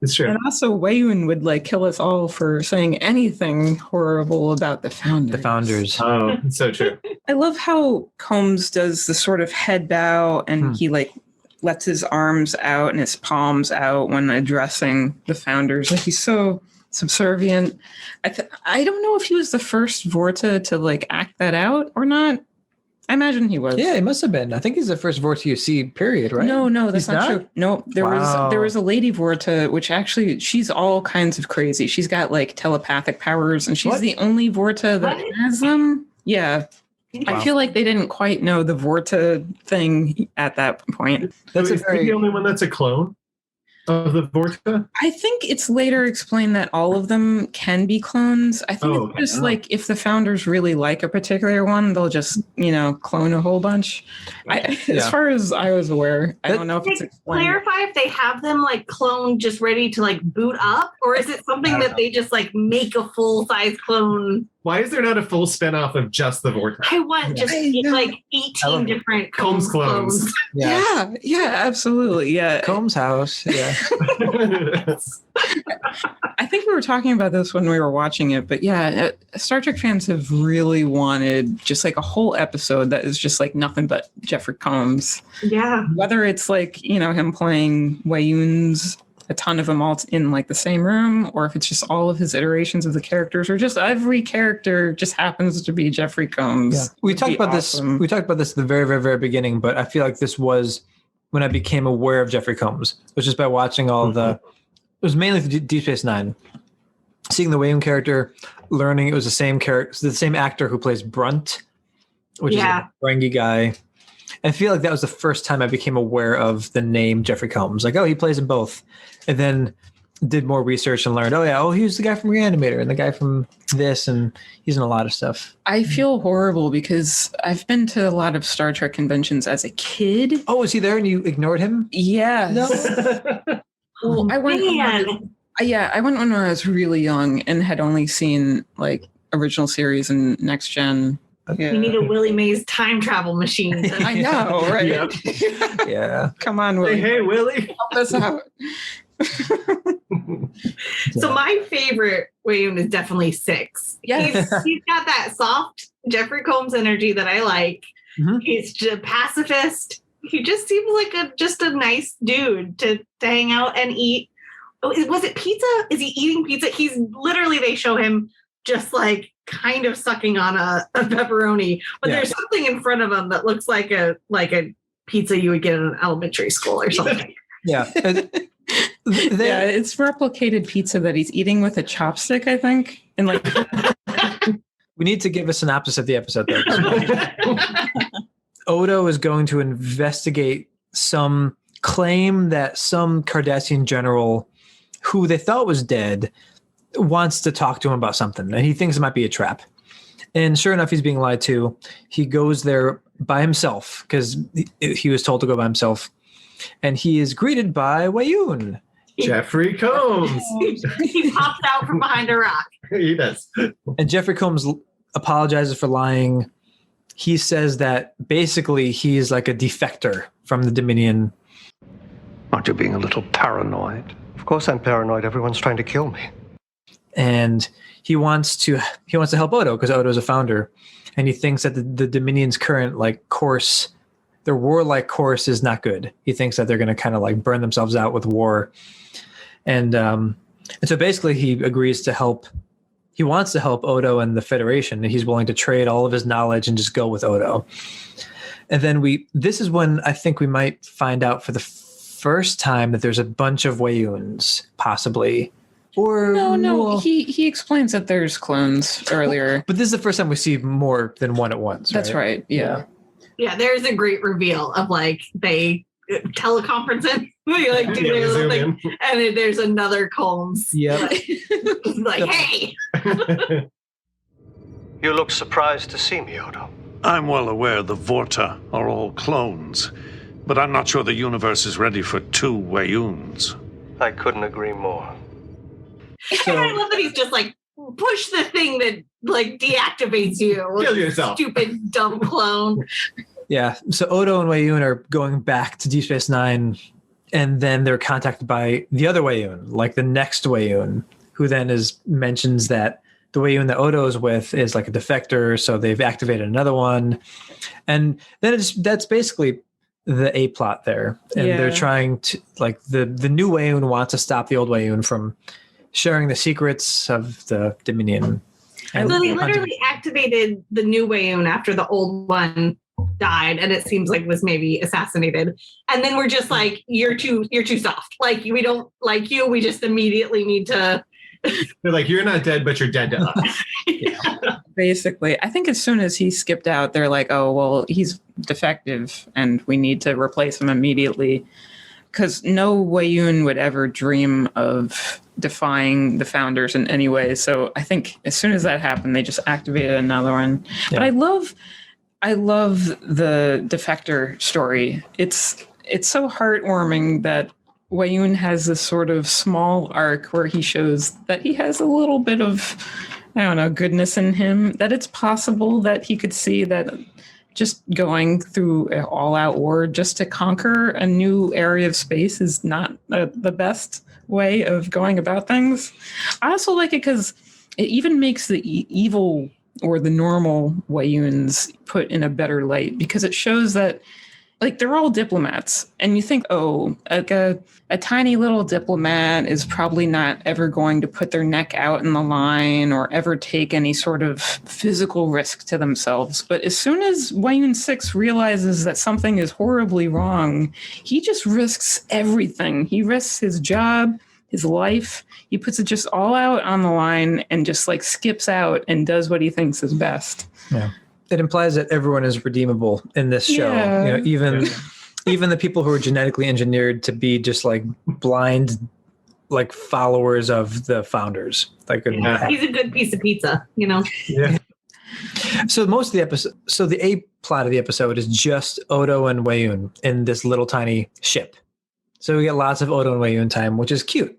It's true. And also, Weyoun would like kill us all for saying anything horrible about the founders. The founders. Oh, it's so true. I love how Combs does the sort of head bow and he like lets his arms out and his palms out when addressing the founders. Like he's so subservient. I don't know if he was the first Vorta to like act that out or not. I imagine he was. Yeah, he must have been. I think he's the first Vorta you see, period, right? No, that's He's not true. No, there was a lady Vorta, which actually she's all kinds of crazy. She's got like telepathic powers, and she's the only Vorta that has them. Yeah. Wow. I feel like they didn't quite know the Vorta thing at that point. That's the only one that's a clone of the Vorta? I think it's later explained that all of them can be clones. I think it's just like if the founders really like a particular one, they'll just, clone a whole bunch. As far as I was aware, I don't know if it's explained. Clarify if they have them like clone just ready to like boot up, or is it something that they just like make a full size clone? Why is there not a full spinoff of just the Vorta? I want just like 18 different Combs clones. Yeah, absolutely. Yeah. Combs house. Yeah. I think we were talking about this when we were watching it, but yeah, Star Trek fans have really wanted just like a whole episode that is just like nothing but Jeffrey Combs. Yeah. Whether it's like, him playing Weyoun's, a ton of them all in like the same room, or if it's just all of his iterations of the characters, or just every character just happens to be Jeffrey Combs. Yeah. We talked about this at the very, very, very beginning, but I feel like this was when I became aware of Jeffrey Combs. It was just by watching all it was mainly Deep Space Nine. Seeing the Weyoun character, learning it was the same character, the same actor who plays Brunt, which is a Ferengi guy. I feel like that was the first time I became aware of the name Jeffrey Combs. Like, he plays in both. And then did more research and learned, he's the guy from Reanimator and the guy from this, and he's in a lot of stuff. I feel horrible because I've been to a lot of Star Trek conventions as a kid. Oh, was he there and you ignored him? Yeah. No. Well, I went when I was really young and had only seen like original series and Next Gen. Yeah. We need a Willie Mays time travel machine. I know, right? Yeah. Come on, Willie. Hey, Willie. Help us out. So my favorite Weyoun is definitely 6. Yes. He's got that soft Jeffrey Combs energy that I like. Mm-hmm. He's just a pacifist. He just seems like a nice dude to hang out and eat. Was it pizza? Is he eating pizza? He's literally, they show him just like kind of sucking on a pepperoni, but there's something in front of him that looks like a pizza you would get in an elementary school or something. Yeah. It's replicated pizza that he's eating with a chopstick, I think. And like we need to give a synopsis of the episode though. Odo is going to investigate some claim that some Cardassian general who they thought was dead wants to talk to him about something, and he thinks it might be a trap. And sure enough, he's being lied to. He goes there by himself because he was told to go by himself, and he is greeted by Weyoun. Jeffrey Combs. He pops out from behind a rock. He does. And Jeffrey Combs apologizes for lying. He says that basically he's like a defector from the Dominion. Aren't you being a little paranoid? Of course I'm paranoid. Everyone's trying to kill me. And he wants to help Odo because Odo's a founder, and he thinks that the Dominion's current course, their warlike course, is not good. He thinks that they're going to kind of burn themselves out with war, and so basically he agrees to help. He wants to help Odo and the Federation, and he's willing to trade all of his knowledge and just go with Odo. And then this is when I think we might find out for the first time that there's a bunch of Weyouns, possibly. Or no. He explains that there's clones earlier. But this is the first time we see more than one at once. That's right. Yeah. Yeah, there's a great reveal of they teleconference in. They do their little thing, and then there's another Combs. Yeah. Hey. You look surprised to see me, Odo. I'm well aware the Vorta are all clones, but I'm not sure the universe is ready for 2 Weyouns. I couldn't agree more. And I love that he's just push the thing that deactivates you. Kill yourself. Stupid, dumb clone. Yeah. So Odo and Weyoun are going back to Deep Space Nine, And then they're contacted by the other Weyoun, like the next Weyoun, who then mentions that the Weyoun that Odo's with is like a defector, so they've activated another one. And then that's basically the A plot there. And they're trying to, like, the new Weyoun wants to stop the old Weyoun from sharing the secrets of the Dominion. And so they literally activated the new Weyoun after the old one died, and it seems like was maybe assassinated. And then we're just like, you're too soft. Like, we don't like you. We just immediately need to. They're like, you're not dead, but you're dead to us. Basically, I think as soon as he skipped out, they're like, oh, well, he's defective and we need to replace him immediately. Because no Weyoun would ever dream of defying the founders in any way. So I think as soon as that happened, they just activated another one. Yeah. But I love the defector story. It's so heartwarming that Weyoun has this sort of small arc where he shows that he has a little bit of, I don't know, goodness in him, that it's possible that he could see that just going through an all-out war just to conquer a new area of space is not the best way of going about things. I also like it because it even makes the evil or the normal Weyouns put in a better light, because it shows that, like, they're all diplomats, and you think, oh, like a tiny little diplomat is probably not ever going to put their neck out in the line or ever take any sort of physical risk to themselves. But as soon as Weyoun 6 realizes that something is horribly wrong, he just risks everything. He risks his job, his life. He puts it just all out on the line and just like skips out and does what he thinks is best. Yeah. It implies that everyone is redeemable in this show. Yeah. You know, even the people who are genetically engineered to be just like blind, like followers of the founders. Like, he's a good piece of pizza, you know? Yeah. So most of the episode, so the A plot of the episode is just Odo and Weyoun in this little tiny ship. So we get lots of Odo and Weyoun time, which is cute.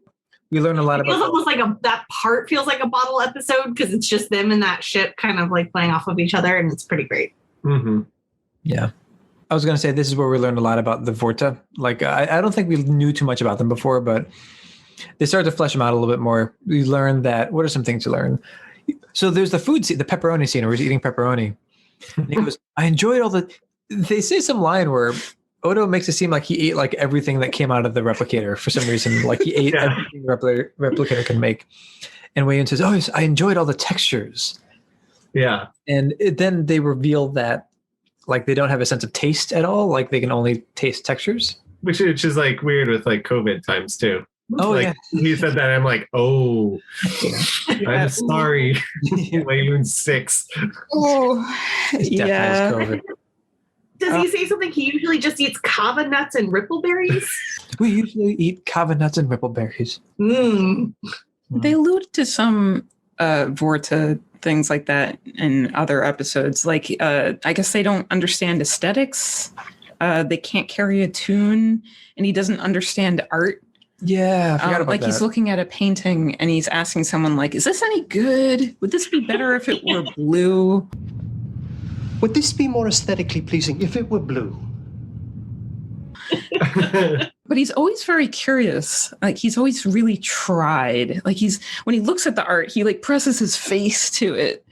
We learn a lot about. It feels almost like that part feels like a bottle episode because it's just them in that ship, kind of like playing off of each other, and it's pretty great. Mm-hmm. Yeah, I was going to say this is where we learned a lot about the Vorta. Like, I don't think we knew too much about them before, but they started to flesh them out a little bit more. We learned that. What are some things to learn? So there's the food scene, the pepperoni scene, where he's eating pepperoni, and he goes, "I enjoyed all the." They say some line where Odo makes it seem like he ate like everything that came out of the replicator for some reason. Like he ate everything the replicator can make. And Weyoun says, "Oh, I enjoyed all the textures." Yeah. And then they reveal that like they don't have a sense of taste at all. Like they can only taste textures. Which is like weird with like COVID times too. Oh, like, yeah. He said that. I'm like, oh, I'm sorry. Weyoun 6. Oh, Yeah. COVID. Does he say something? He usually just eats kava nuts and ripple berries. We usually eat kava nuts and ripple berries. They allude to some Vorta things like that in other episodes. Like, I guess they don't understand aesthetics. They can't carry a tune, and he doesn't understand art. Yeah, I forgot about like that. He's looking at a painting and he's asking someone, like, "Is this any good? Would this be better if it were blue?" Would this be more aesthetically pleasing if it were blue? But he's always very curious. Like, he's always really tried. Like, when he looks at the art, he like presses his face to it.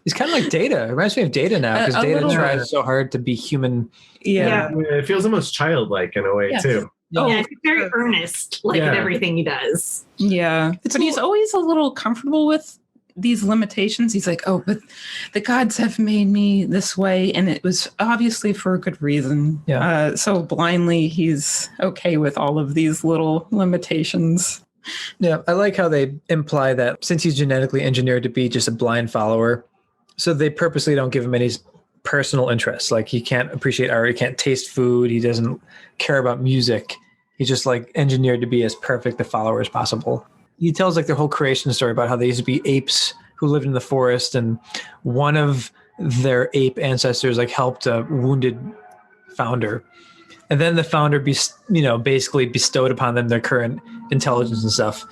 He's kind of like Data. It reminds me of Data now, because Data tries so hard to be human. Yeah. It feels almost childlike in a way too. Yeah, he's very earnest, like in everything he does. Yeah. But he's always a little comfortable with these limitations. He's like, "Oh, but the gods have made me this way, and it was obviously for a good reason." Yeah. So blindly, he's okay with all of these little limitations. Yeah, I like how they imply that since he's genetically engineered to be just a blind follower, so they purposely don't give him any personal interests. Like, he can't appreciate art, he can't taste food, he doesn't care about music. He's just like engineered to be as perfect a follower as possible. He tells like their whole creation story about how they used to be apes who lived in the forest, and one of their ape ancestors like helped a wounded founder, and then the founder basically bestowed upon them their current intelligence and stuff.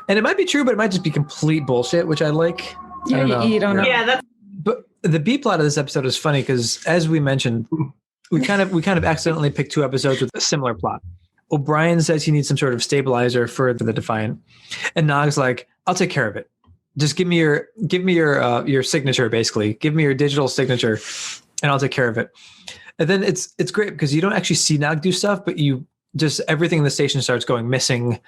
And it might be true, but it might just be complete bullshit, which I like. Yeah, you don't know. Yeah, that's. But the B plot of this episode is funny because, as we mentioned, we kind of accidentally picked two episodes with a similar plot. O'Brien says he needs some sort of stabilizer for the Defiant, and Nog's like, "I'll take care of it. Just give me your signature, basically. Give me your digital signature, and I'll take care of it." And then it's great because you don't actually see Nog do stuff, but you just everything in the station starts going missing,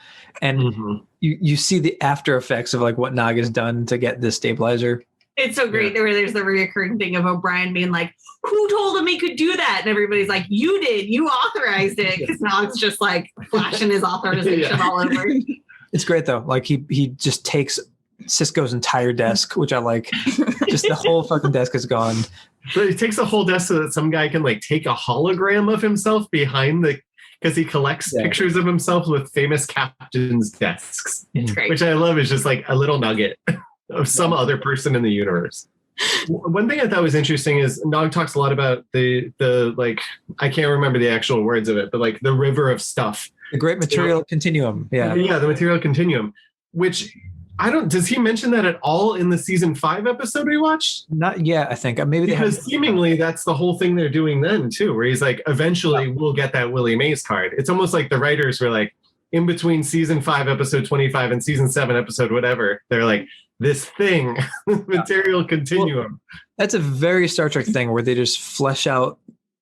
and you see the after effects of like what Nog has done to get this stabilizer. It's so great where there's the reoccurring thing of O'Brien being like, "Who told him he could do that?" And everybody's like, "You did. You authorized it." Because Nog's just like flashing his authorization all over. It's great though. Like he just takes Cisco's entire desk, which I like. Just the whole fucking desk is gone. But he takes the whole desk so that some guy can like take a hologram of himself behind because he collects pictures of himself with famous captains' desks. It's great. Which I love is just like a little nugget of some other person in the universe. One thing I thought was interesting is Nog talks a lot about the like, I can't remember the actual words of it, but like the river of stuff. The great material continuum. Yeah. Yeah, the material continuum, which does he mention that at all in the season 5 episode we watched? Not yet, I think. Maybe because seemingly that's the whole thing they're doing then too, where he's like, eventually we'll get that Willie Mays card. It's almost like the writers were like, in between season 5 episode 25 and season 7 episode whatever, they're like, this thing, material continuum. Well, that's a very Star Trek thing where they just flesh out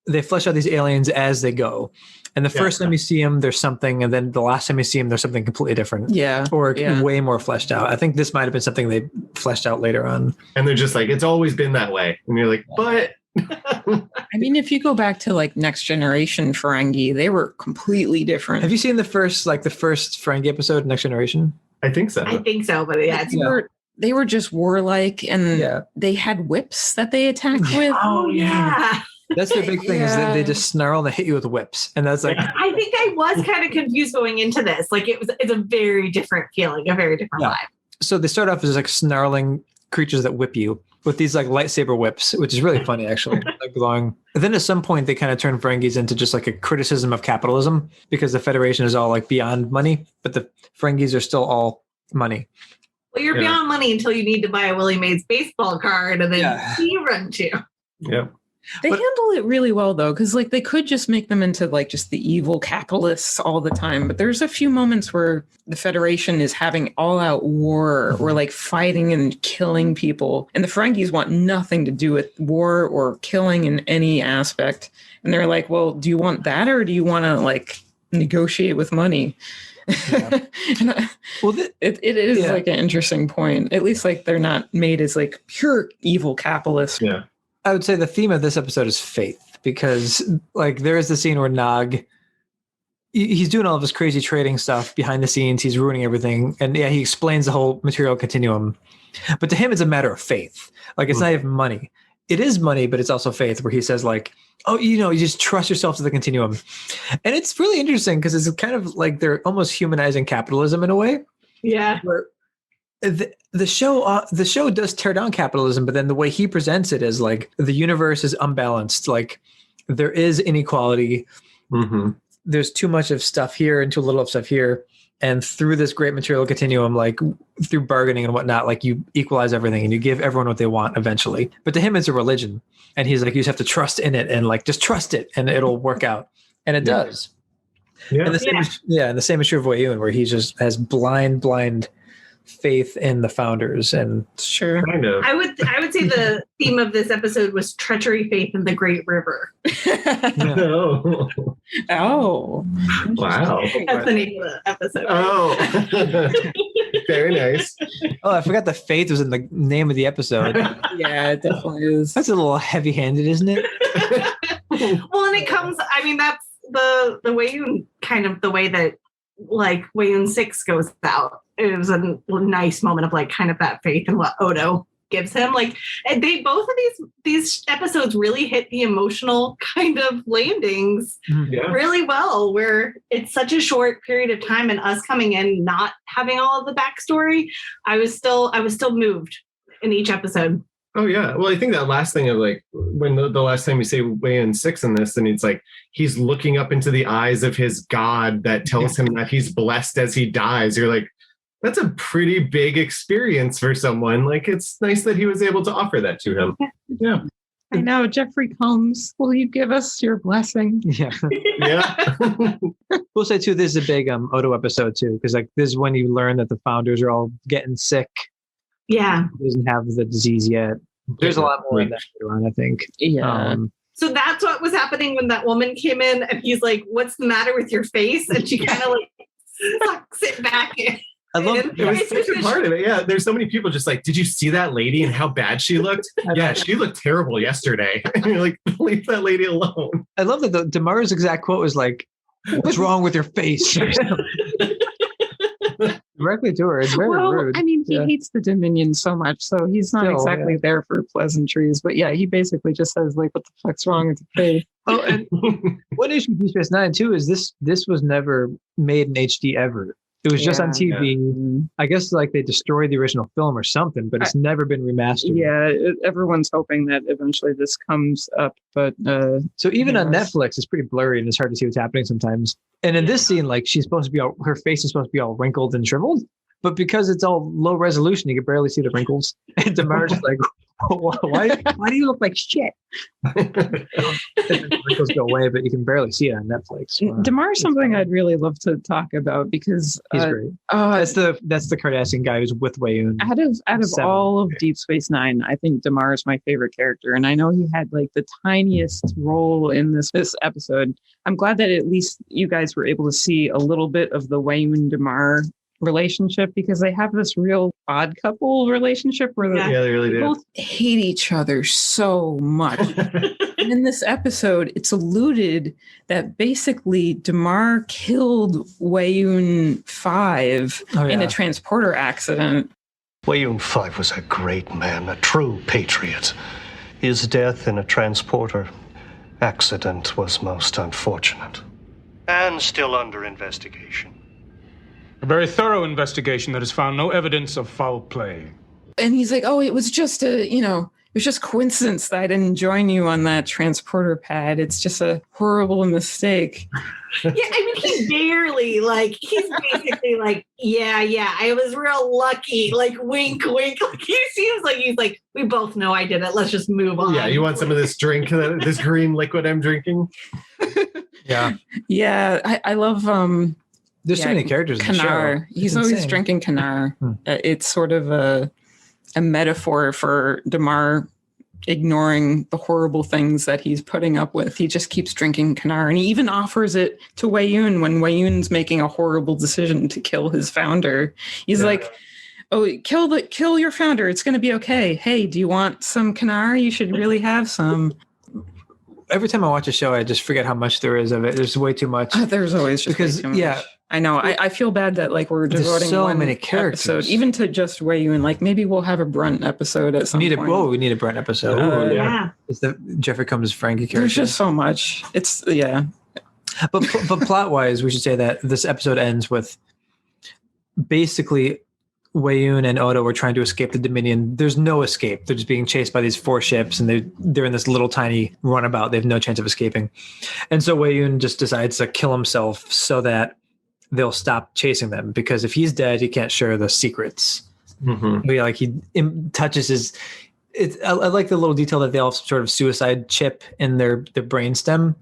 these aliens as they go. And the first time you see them, there's something, and then the last time you see them, there's something completely different. Yeah. Or way more fleshed out. I think this might have been something they fleshed out later on. And they're just like, it's always been that way. And you're like, but... I mean, if you go back to like Next Generation Ferengi, they were completely different. Have you seen the first Ferengi episode, Next Generation? I think so. But they were just warlike, and they had whips that they attacked with. Oh yeah. That's their big thing is that they just snarl and they hit you with whips. And that's like I think I was kind of confused going into this. Like it's a very different feeling, a very different vibe. So they start off as like snarling creatures that whip you with these like lightsaber whips, which is really funny actually. Like glowing. And then at some point they kind of turn Ferengis into just like a criticism of capitalism because the Federation is all like beyond money, but the Ferengis are still all money. Well, you're beyond money until you need to buy a Willie Mays baseball card, and then he runs you. Yeah. They handle it really well though, because like they could just make them into like just the evil capitalists all the time. But there's a few moments where the Federation is having all out war or like fighting and killing people. And the Ferengis want nothing to do with war or killing in any aspect. And they're like, well, do you want that or do you want to like negotiate with money? Yeah. It is like an interesting point. At least like they're not made as like pure evil capitalists. Yeah. I would say the theme of this episode is faith, because like there is the scene where Nog, he's doing all of this crazy trading stuff behind the scenes. He's ruining everything. And he explains the whole material continuum. But to him, it's a matter of faith. Like it's not even money. It is money, but it's also faith, where he says like, oh, you just trust yourself to the continuum. And it's really interesting because it's kind of like they're almost humanizing capitalism in a way. Yeah. Where the show does tear down capitalism, but then the way he presents it is like the universe is unbalanced. Like there is inequality. Mm-hmm. There's too much of stuff here and too little of stuff here. And through this great material continuum, like through bargaining and whatnot, like you equalize everything and you give everyone what they want eventually. But to him, it's a religion. And he's like, you just have to trust in it and like, just trust it and it'll work out. And it does. Yeah. And the same is true of Weyoun, where he just has blind faith in the founders. And sure, kind of. I would say the theme of this episode was treachery, faith, and the Great River. Oh, wow! That's the name of the episode. Oh, very nice. Oh, I forgot the faith was in the name of the episode. Yeah, it definitely is. That's a little heavy-handed, isn't it? Well, and it comes. I mean, that's the Weyoun kind of the way that like Weyoun 6 goes out. It was a nice moment of like kind of that faith in what Odo gives him. Like, and they both of these episodes really hit the emotional kind of landings really well, where it's such a short period of time and us coming in not having all of the backstory. I was still moved in each episode. Oh yeah. Well, I think that last thing of like when the last time you say Weyoun 6 in this, and it's like he's looking up into the eyes of his God that tells him that he's blessed as he dies. You're like, that's a pretty big experience for someone. Like, it's nice that he was able to offer that to him. Yeah. I know, Jeffrey Combs. Will you give us your blessing? Yeah. Yeah. We'll say too, this is a big Odo episode too, because like this is when you learn that the founders are all getting sick. Yeah. He doesn't have the disease yet. There's a lot more in that later on, I think. Yeah. So that's what was happening when that woman came in, and he's like, "What's the matter with your face?" And she kind of like sucks it back in. I love it. Was such a part of it. Yeah, there's so many people just like, did you see that lady and how bad she looked? Yeah, she looked terrible yesterday. And you're like, leave that lady alone. I love that Damar's exact quote was like, "What's wrong with your face?" Directly to her. It's very rude. I mean, he hates the Dominion so much, so he's not exactly there for pleasantries. But yeah, he basically just says, like, what the fuck's wrong with your face? Oh, and one issue with Deep Space Nine too is this was never made in HD ever. It was just on TV. Yeah. I guess like they destroyed the original film or something, but it's never been remastered. Yeah, everyone's hoping that eventually this comes up, but so even on Netflix, it's pretty blurry and it's hard to see what's happening sometimes. And in this scene, like she's supposed to be her face is supposed to be all wrinkled and shriveled, but because it's all low resolution, you can barely see the wrinkles. And Damar's just like, why do you look like shit? The wrinkles go away, but you can barely see it on Netflix. Damar's something I'd really love to talk about because he's great. That's the Cardassian guy who's with Weyoun. Out of all of Deep Space Nine, I think Damar is my favorite character, and I know he had like the tiniest role in this episode. I'm glad that at least you guys were able to see a little bit of the Weyoun Damar relationship, because they have this real odd couple relationship where they really do. Both hate each other so much. And in this episode, it's alluded that basically Damar killed Weyoun 5 in a transporter accident. Weyoun 5 was a great man, a true patriot. His death in a transporter accident was most unfortunate and still under investigation. A very thorough investigation that has found no evidence of foul play. And he's like, "Oh, it was just it was just coincidence that I didn't join you on that transporter pad. It's just a horrible mistake." Yeah, I mean, he's basically like, yeah, I was real lucky. Like, wink, wink. Like, he seems like he's like, we both know I did it. Let's just move on. Yeah, you want some of this drink, this green liquid I'm drinking? Yeah. Yeah, I love... There's so many characters in the show. He's always drinking Kanar. It's sort of a metaphor for Damar ignoring the horrible things that he's putting up with. He just keeps drinking Kanar, and he even offers it to Weyoun when Weyoun's making a horrible decision to kill his founder. He's like, "Oh, kill your founder. It's going to be okay. Hey, do you want some Kanar? You should really have some." Every time I watch a show, I just forget how much there is of it. There's way too much. There's always just way too much. Yeah. I know. I feel bad that like we're devoting so one many characters, episode, even to just Weyoun. Like maybe we'll have a Brunt episode at some point. We need a Brunt episode. Yeah. It's the Jeffrey Combs Frankie character. There's just so much. It's But plot wise, we should say that this episode ends with basically Weyoun and Odo were trying to escape the Dominion. There's no escape. They're just being chased by these 4 ships, and they're in this little tiny runabout. They have no chance of escaping. And so Weyoun just decides to kill himself so that they'll stop chasing them, because if he's dead, he can't share the secrets. Mm-hmm. But like he touches his. I like the little detail that they all have some sort of suicide chip in their brainstem.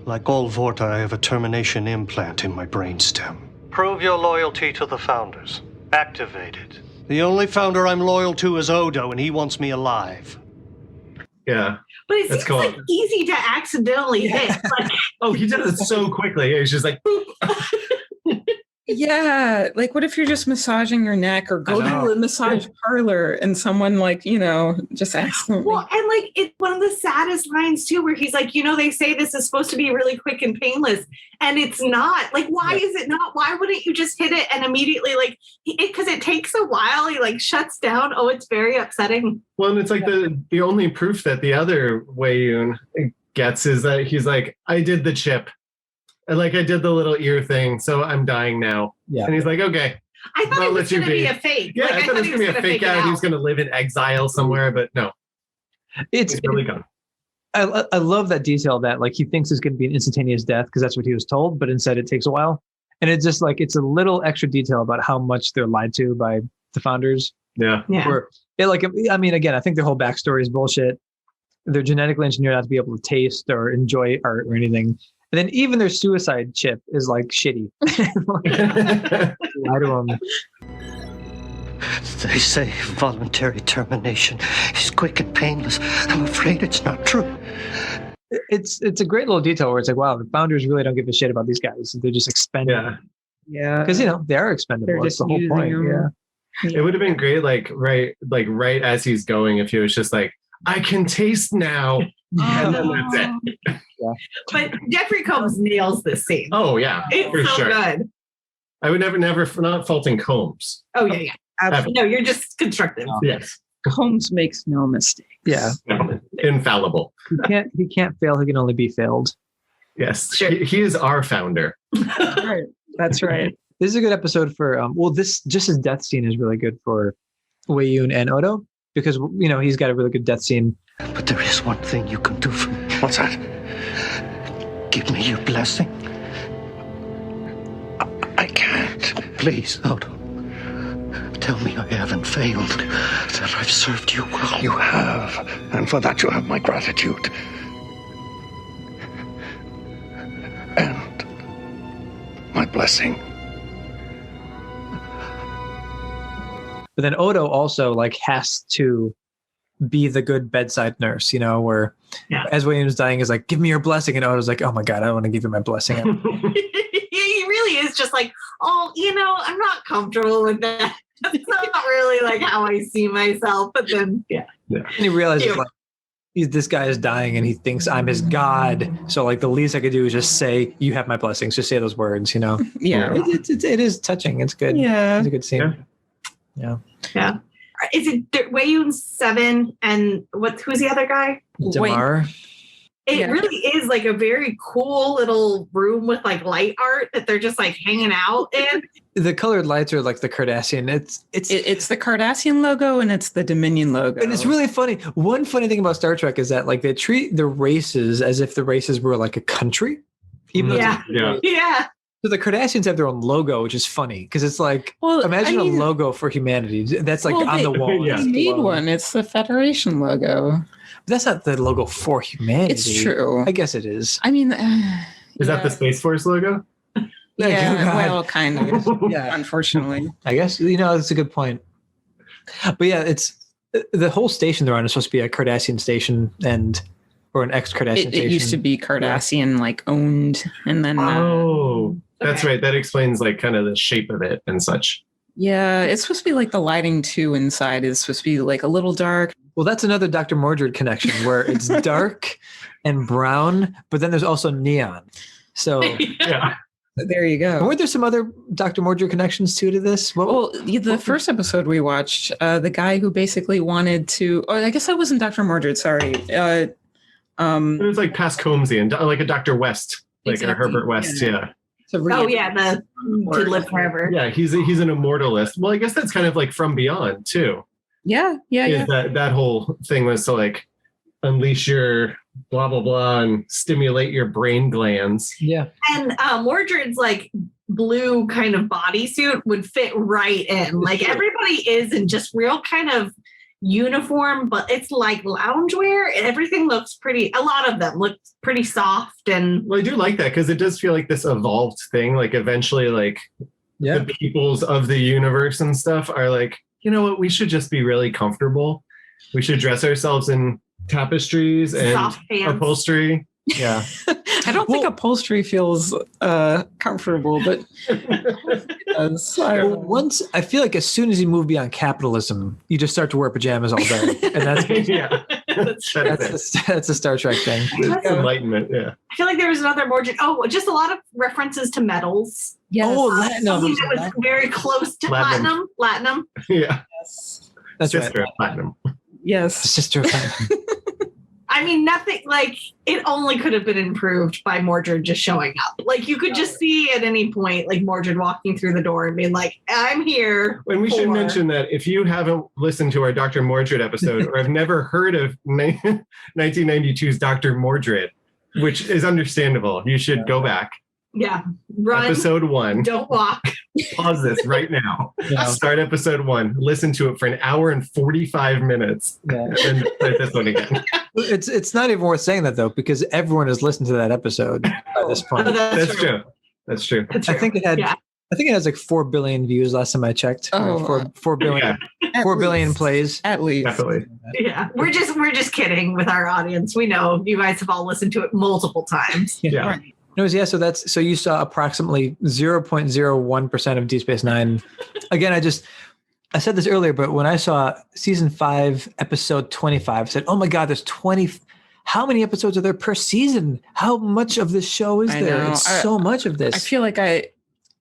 Like all Vorta, I have a termination implant in my brainstem. Prove your loyalty to the founders. Activated. The only founder I'm loyal to is Odo, and he wants me alive. Yeah. But it seems like easy to accidentally hit. Like, he did it so quickly. It was just like, boop. Yeah, like what if you're just massaging your neck or go to a massage parlor and someone like, just accidentally. Well, and like it's one of the saddest lines too, where he's like, they say this is supposed to be really quick and painless, and it's not. Like, why is it not? Why wouldn't you just hit it and immediately because it takes a while. He like shuts down. Oh, it's very upsetting. Well, and it's like the only proof that the other Weyoun gets is that he's like, I did the chip. And I did the little ear thing, so I'm dying now. Yeah. And he's like, okay. I thought it was going to be a fake. Yeah, I thought it was going to be a fake out. He was going to live in exile somewhere, but no. It's really gone. I love that detail that he thinks it's going to be an instantaneous death because that's what he was told, but instead it takes a while. And it's just it's a little extra detail about how much they're lied to by the founders. Yeah. Again, I think their whole backstory is bullshit. they're genetically engineered not to be able to taste or enjoy art or anything. And then even their suicide chip is like shitty. Lie to them. They say voluntary termination is quick and painless. I'm afraid it's not true. It's a great little detail where it's like, wow, the founders really don't give a shit about these guys. They're just expendable. Yeah. Because, they are expendable. They're That's just the whole point. using them. Yeah. It would have been great, right as he's going, if he was just like, I can taste now. And then that's it. Yeah. But Jeffrey Combs nails this scene. Oh, yeah. It's for so sure. good. I would never, not faulting Combs. Oh, yeah. Absolutely. No, you're just constructive. Yes. Holmes makes no mistake. Yeah. Infallible. He can't fail. He can only be failed. Yes. Sure. He is our founder. Right. That's right. This is a good episode for, his death scene is really good for Weyoun and Odo because, he's got a really good death scene. But there is one thing you can do for me. What's that? Give me your blessing. I can't. Please, Odo. Tell me I haven't failed, that I've served you well. You have, and for that you have my gratitude. And my blessing. But then Odo also has to be the good bedside nurse, where as William's dying is like, give me your blessing. And Odo's like, oh my God, I don't want to give you my blessing. He really is just like, I'm not comfortable with that. That's not really how I see myself. But then, And he realizes this guy is dying and he thinks I'm his God. So the least I could do is just say, you have my blessings. Just say those words, Yeah. It is touching. It's good. Yeah. It's a good scene. Yeah. Is it Weyoun 7 and who's the other guy? Damar. It really is a very cool little room with light art that they're just hanging out in. The colored lights are like the Cardassian. It's the Cardassian logo and it's the Dominion logo. And it's really funny. One funny thing about Star Trek is that they treat the races as if the races were a country. Even though Yeah. So the Cardassians have their own logo, which is funny because it's imagine a logo for humanity. That's on the wall. They made one. It's the Federation logo. But that's not the logo for humanity. It's true. I guess it is. I mean, is that the Space Force logo? Yeah, kind of. Yeah, unfortunately. I guess that's a good point. But yeah, it's the whole station they're on is supposed to be a Cardassian station or an ex-Cardassian station. It used to be Cardassian owned, and then that's right. That explains kind of the shape of it and such. Yeah, it's supposed to be the lighting too inside is supposed to be a little dark. Well, that's another Dr. Mordred connection where it's dark and brown, but then there's also neon. So yeah. There you go. Weren't there some other Dr. Mordred connections to this? The first episode we watched, the guy who basically wanted to, I guess that wasn't Dr. Mordred, sorry. It was past Combsy and a Dr. West, exactly. A Herbert West, yeah. To live forever. Yeah, he's an immortalist. Well, I guess that's kind of From Beyond too. Yeah. That whole thing was to unleash your blah blah blah and stimulate your brain glands. Yeah. And Mordred's blue kind of bodysuit would fit right in. Everybody is in just real kind of uniform, but it's loungewear and everything looks a lot of them look pretty soft. And well, I do like that because it does feel like this evolved thing. Eventually the peoples of the universe and stuff are you know what, we should just be really comfortable. We should dress ourselves in tapestries and upholstery. Yeah. I don't think upholstery feels comfortable, but once I feel as soon as you move beyond capitalism, you just start to wear pajamas all day, and that's that's a Star Trek thing. It's enlightenment. Yeah. I feel there was another Mordred. Just a lot of references to metals. Yes. Something that was very close to platinum. Yeah. Yes. That's Sister right. of Platinum. Yes. Sister of Platinum. I mean, nothing it only could have been improved by Mordred just showing up. You could just see at any point, Mordred walking through the door and being I'm here. And we should mention that if you haven't listened to our Dr. Mordred episode or have never heard of 1992's Dr. Mordred, which is understandable, you should go back. Yeah. Run. Episode 1. Don't walk. pause this right now. Start episode 1. Listen to it for an hour and 45 minutes. And then start this one again. It's not even worth saying that though, because everyone has listened to that episode by this point. That's true. That's true. I think it had. Yeah. I think it has like 4 billion views last time I checked. Oh, 4 billion. Yeah. 4 billion plays. At least. Definitely. Yeah. We're just kidding with our audience. We know you guys have all listened to it multiple times. Yeah. Right. No, so you saw approximately 0.01% of Deep Space Nine. Again, I said this earlier, but when I saw season 5, episode 25, I said, "Oh my God, there's 20. How many episodes are there per season? How much of this show is there? It's so much of this." I feel like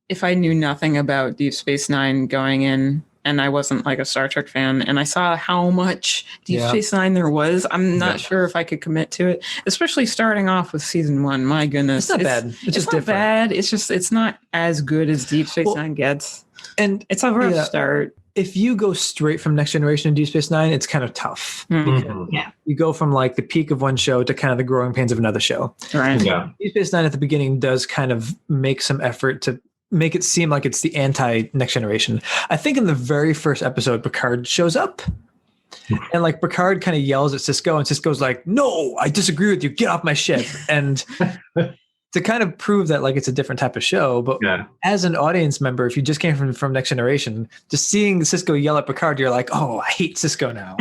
if I knew nothing about Deep Space Nine going in, and I wasn't like a Star Trek fan, and I saw how much Deep Space Nine there was, I'm not sure if I could commit to it, especially starting off with season 1. My goodness. It's not bad. It's just not different. bad. It's just, it's not as good as Deep Space Nine gets. And it's a rough start. If you go straight from Next Generation to Deep Space Nine, it's kind of tough. Mm-hmm. Yeah. You go from like the peak of one show to kind of the growing pains of another show. Right. Yeah. Deep Space Nine at the beginning does kind of make some effort to make it seem like it's the anti-Next Generation. I think in the very first episode, Picard shows up. And like Picard kind of yells at Sisko, and Sisko's like, "No, I disagree with you. Get off my ship." And to kind of prove that like it's a different type of show. But as an audience member, if you just came from Next Generation, just seeing Sisko yell at Picard, you're like, "Oh, I hate Sisko now."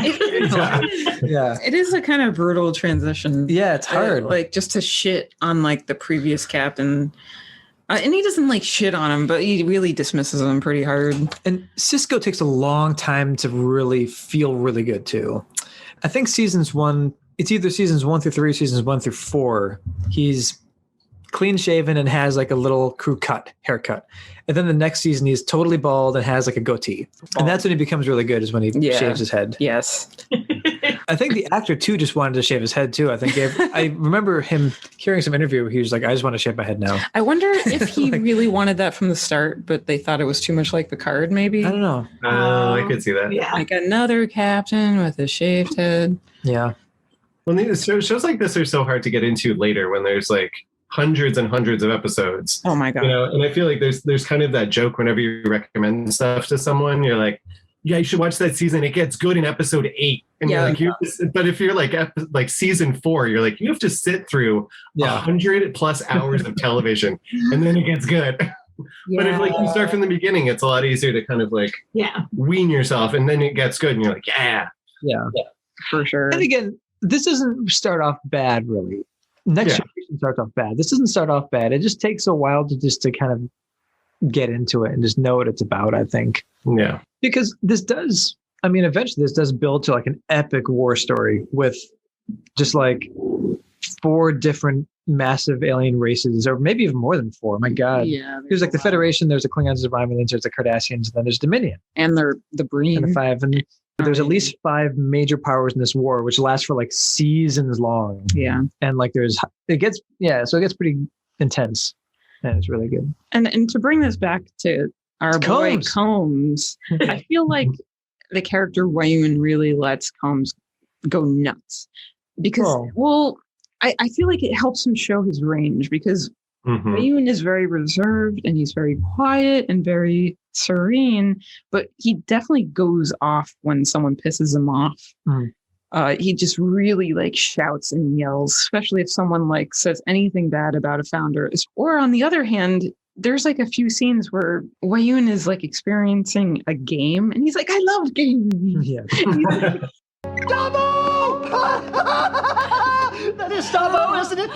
Yeah. It is a kind of brutal transition. Yeah, it's hard. Like just to shit on like the previous captain. And he doesn't like shit on him, but he really dismisses him pretty hard. And Sisko takes a long time to really feel really good too. I think it's either seasons 1 through 3, seasons 1 through 4. He's clean shaven and has like a little crew cut haircut. And then the next season he's totally bald and has like a goatee. And that's when he becomes really good, is when he shaves his head. Yes. I think the actor too just wanted to shave his head too. I think I remember him hearing some interview. He was like, "I just want to shave my head now." I wonder if he really wanted that from the start, but they thought it was too much like Picard. Maybe I don't know. I could see that. Yeah. Like another captain with a shaved head. Yeah. Well, shows like this are so hard to get into later when there's like hundreds and hundreds of episodes. Oh my God. You know, and I feel like there's kind of that joke whenever you recommend stuff to someone, you're like, "Yeah, you should watch that season. It gets good in episode 8." And you're like, but if you're like season 4, you're like, you have to sit through 100+ hours of television, and then it gets good. But if like you start from the beginning, it's a lot easier to kind of like wean yourself, and then it gets good, and you're like, yeah, for sure. And again, this doesn't start off bad, really. Next Generation starts off bad. This doesn't start off bad. It just takes a while to kind of get into it and just know what it's about, I think. Yeah. Because eventually this does build to like an epic war story with just like 4 different massive alien races, or maybe even more than 4. My God. Yeah. There's like the Federation, there's the Klingons, the Romulans, there's the Cardassians, and then there's Dominion. And the Breen. And the 5. And there's at least 5 major powers in this war, which lasts for like seasons long. Yeah. And like so it gets pretty intense. And it's really good. And to bring this back to our boy Combs, I feel like the character Weyoun really lets Combs go nuts. Because, I feel like it helps him show his range, because Weyoun is very reserved and he's very quiet and very serene, but he definitely goes off when someone pisses him off. He just really like shouts and yells, especially if someone like says anything bad about a founder. Or on the other hand, there's like a few scenes where Weyoun is like experiencing a game and he's like, "I love games." Yeah. That is Stavo, isn't it?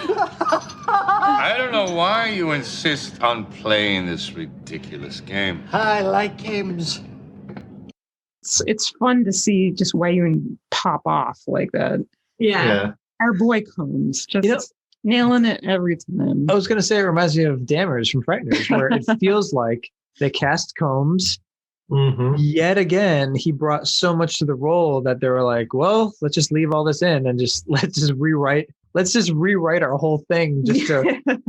I don't know why you insist on playing this ridiculous game. I like games. It's fun to see just Weyoun pop off like that. Yeah. Our boy Combs just nailing it every time. I was going to say it reminds me of Dammers from Frighteners, where it feels like they cast Combs. Yet again, he brought so much to the role that they were like, "Well, let's just leave all this in and let's just rewrite our whole thing just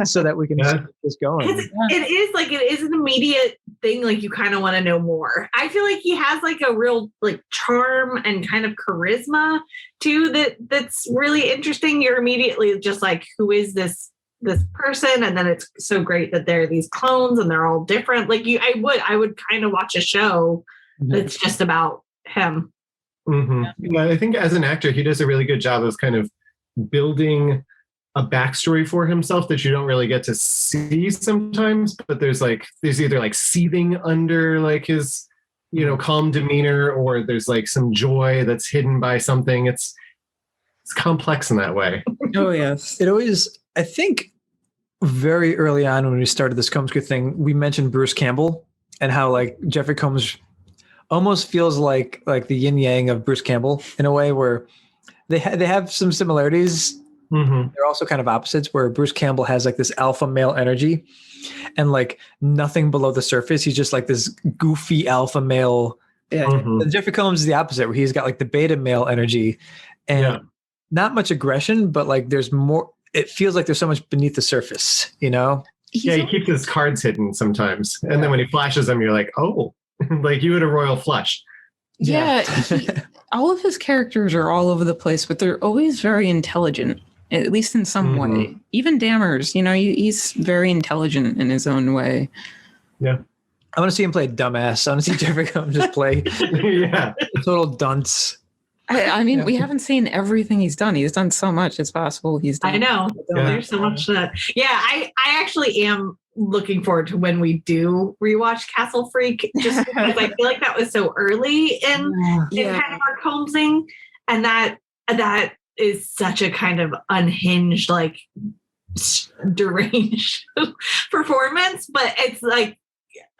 so that we can keep this going." It is an immediate thing. Like you kind of want to know more. I feel like he has like a real like charm and kind of charisma too that's really interesting. You're immediately just like, who is this this person, and then it's so great that there are these clones and they're all different. Like I would kind of watch a show that's just about him. Mm-hmm. Yeah, I think as an actor, he does a really good job of kind of building a backstory for himself that you don't really get to see sometimes. But there's either like seething under like his, calm demeanor, or there's like some joy that's hidden by something. It's complex in that way. Oh yes. It always, I think, very early on when we started this Combs Crew thing, we mentioned Bruce Campbell and how like Jeffrey Combs almost feels like the yin yang of Bruce Campbell in a way, where they have some similarities. Mm-hmm. They're also kind of opposites, where Bruce Campbell has like this alpha male energy and like nothing below the surface. He's just like this goofy alpha male. Yeah. Mm-hmm. And Jeffrey Combs is the opposite, where he's got like the beta male energy and not much aggression, but like there's more. It feels like there's so much beneath the surface, He keeps his cards hidden sometimes. And then when he flashes them, you're like, oh, like you had a royal flush. Yeah. All of his characters are all over the place, but they're always very intelligent, at least in some way. Even Dammers, he's very intelligent in his own way. Yeah. I want to see him play a dumbass. I want to see Jeffrey Combs just play a total dunce. I mean, we haven't seen everything he's done. He's done so much. It's possible he's done. I know. There's so much that. Yeah, I actually am looking forward to when we do rewatch Castle Freak, just because I feel like that was so early in kind of our Combsing, and that is such a kind of unhinged, like deranged performance. But it's like,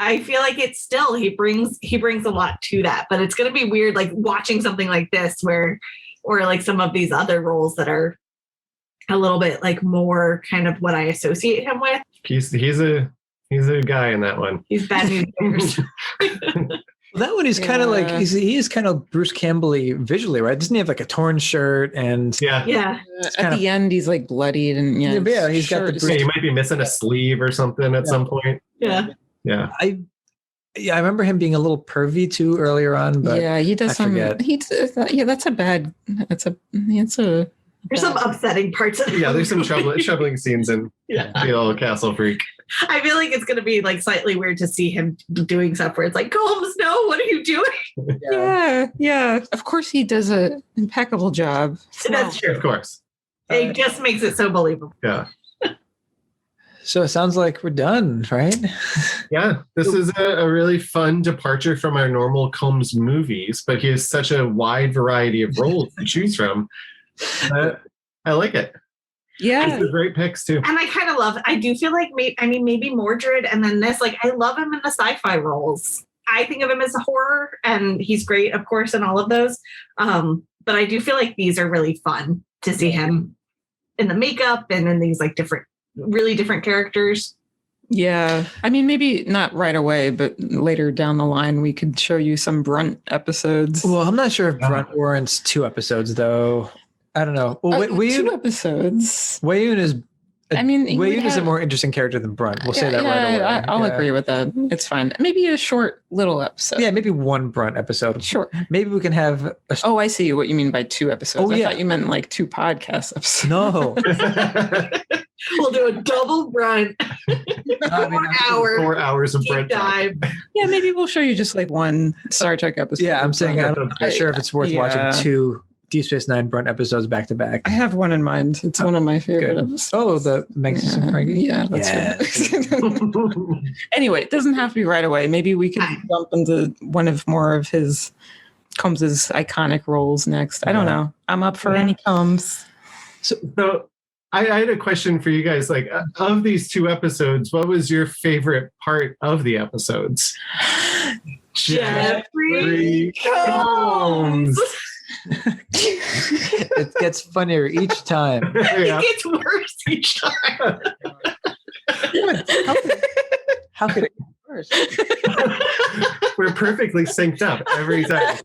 I feel like it's still he brings a lot to that, but it's going to be weird like watching something like this or like some of these other roles that are a little bit like more kind of what I associate him with. He's a guy in that one. He's bad news bears. Well, that one is kind of like he is kind of Bruce Campbell-y visually, right? Doesn't he have like a torn shirt and yeah. At the end, he's like bloodied and he's got the. He might be missing a sleeve or something at some point. Yeah. Yeah. I remember him being a little pervy too earlier on, but he does some. That's a bad. There's some upsetting parts of it. Yeah, there's some troubling scenes in the old Castle Freak. I feel like it's going to be like slightly weird to see him doing stuff where it's like, Combs, no, what are you doing? Yeah. Of course, he does an impeccable job. That's true. Of course. It just makes it so believable. Yeah. So it sounds like we're done, right? Yeah, this is a really fun departure from our normal Combs movies, but he has such a wide variety of roles to choose from. I like it. Yeah. These are great picks too. And I do feel like maybe Mordred and then this, like I love him in the sci-fi roles. I think of him as a horror and he's great, of course, in all of those. But I do feel like these are really fun to see him in the makeup and in these like really different characters. Yeah. I mean, maybe not right away, but later down the line, we could show you some Brunt episodes. Well, I'm not sure if Brunt warrants 2 episodes, though. I don't know. Well, 2 episodes. Weyoun is. Weyoun is a have more interesting character than Brunt. We'll say that right away. I'll agree with that. It's fine. Maybe a short little episode. Yeah, maybe 1 Brunt episode. Sure. Maybe we can have. I see what you mean by 2 episodes. I thought you meant like 2 podcast episodes. No. We'll do a double Brunt. 4 hours of Brunt dive. Yeah, maybe we'll show you just like 1 Star Trek episode. Yeah, I'm saying I'm not sure if it's worth watching 2 Deep Space Nine Brunt episodes back to back. I have one in mind. It's one of my favorite episodes. Oh, the Magnus and Frankie? Yeah, that's good. Anyway, it doesn't have to be right away. Maybe we can jump into more of his Combs's iconic roles next. I don't know. I'm up for any Combs. So I had a question for you guys. Like, of these 2 episodes, what was your favorite part of the episodes? Jeffrey Combs. It gets funnier each time. It gets worse each time. How could it get worse? We're perfectly synced up every time.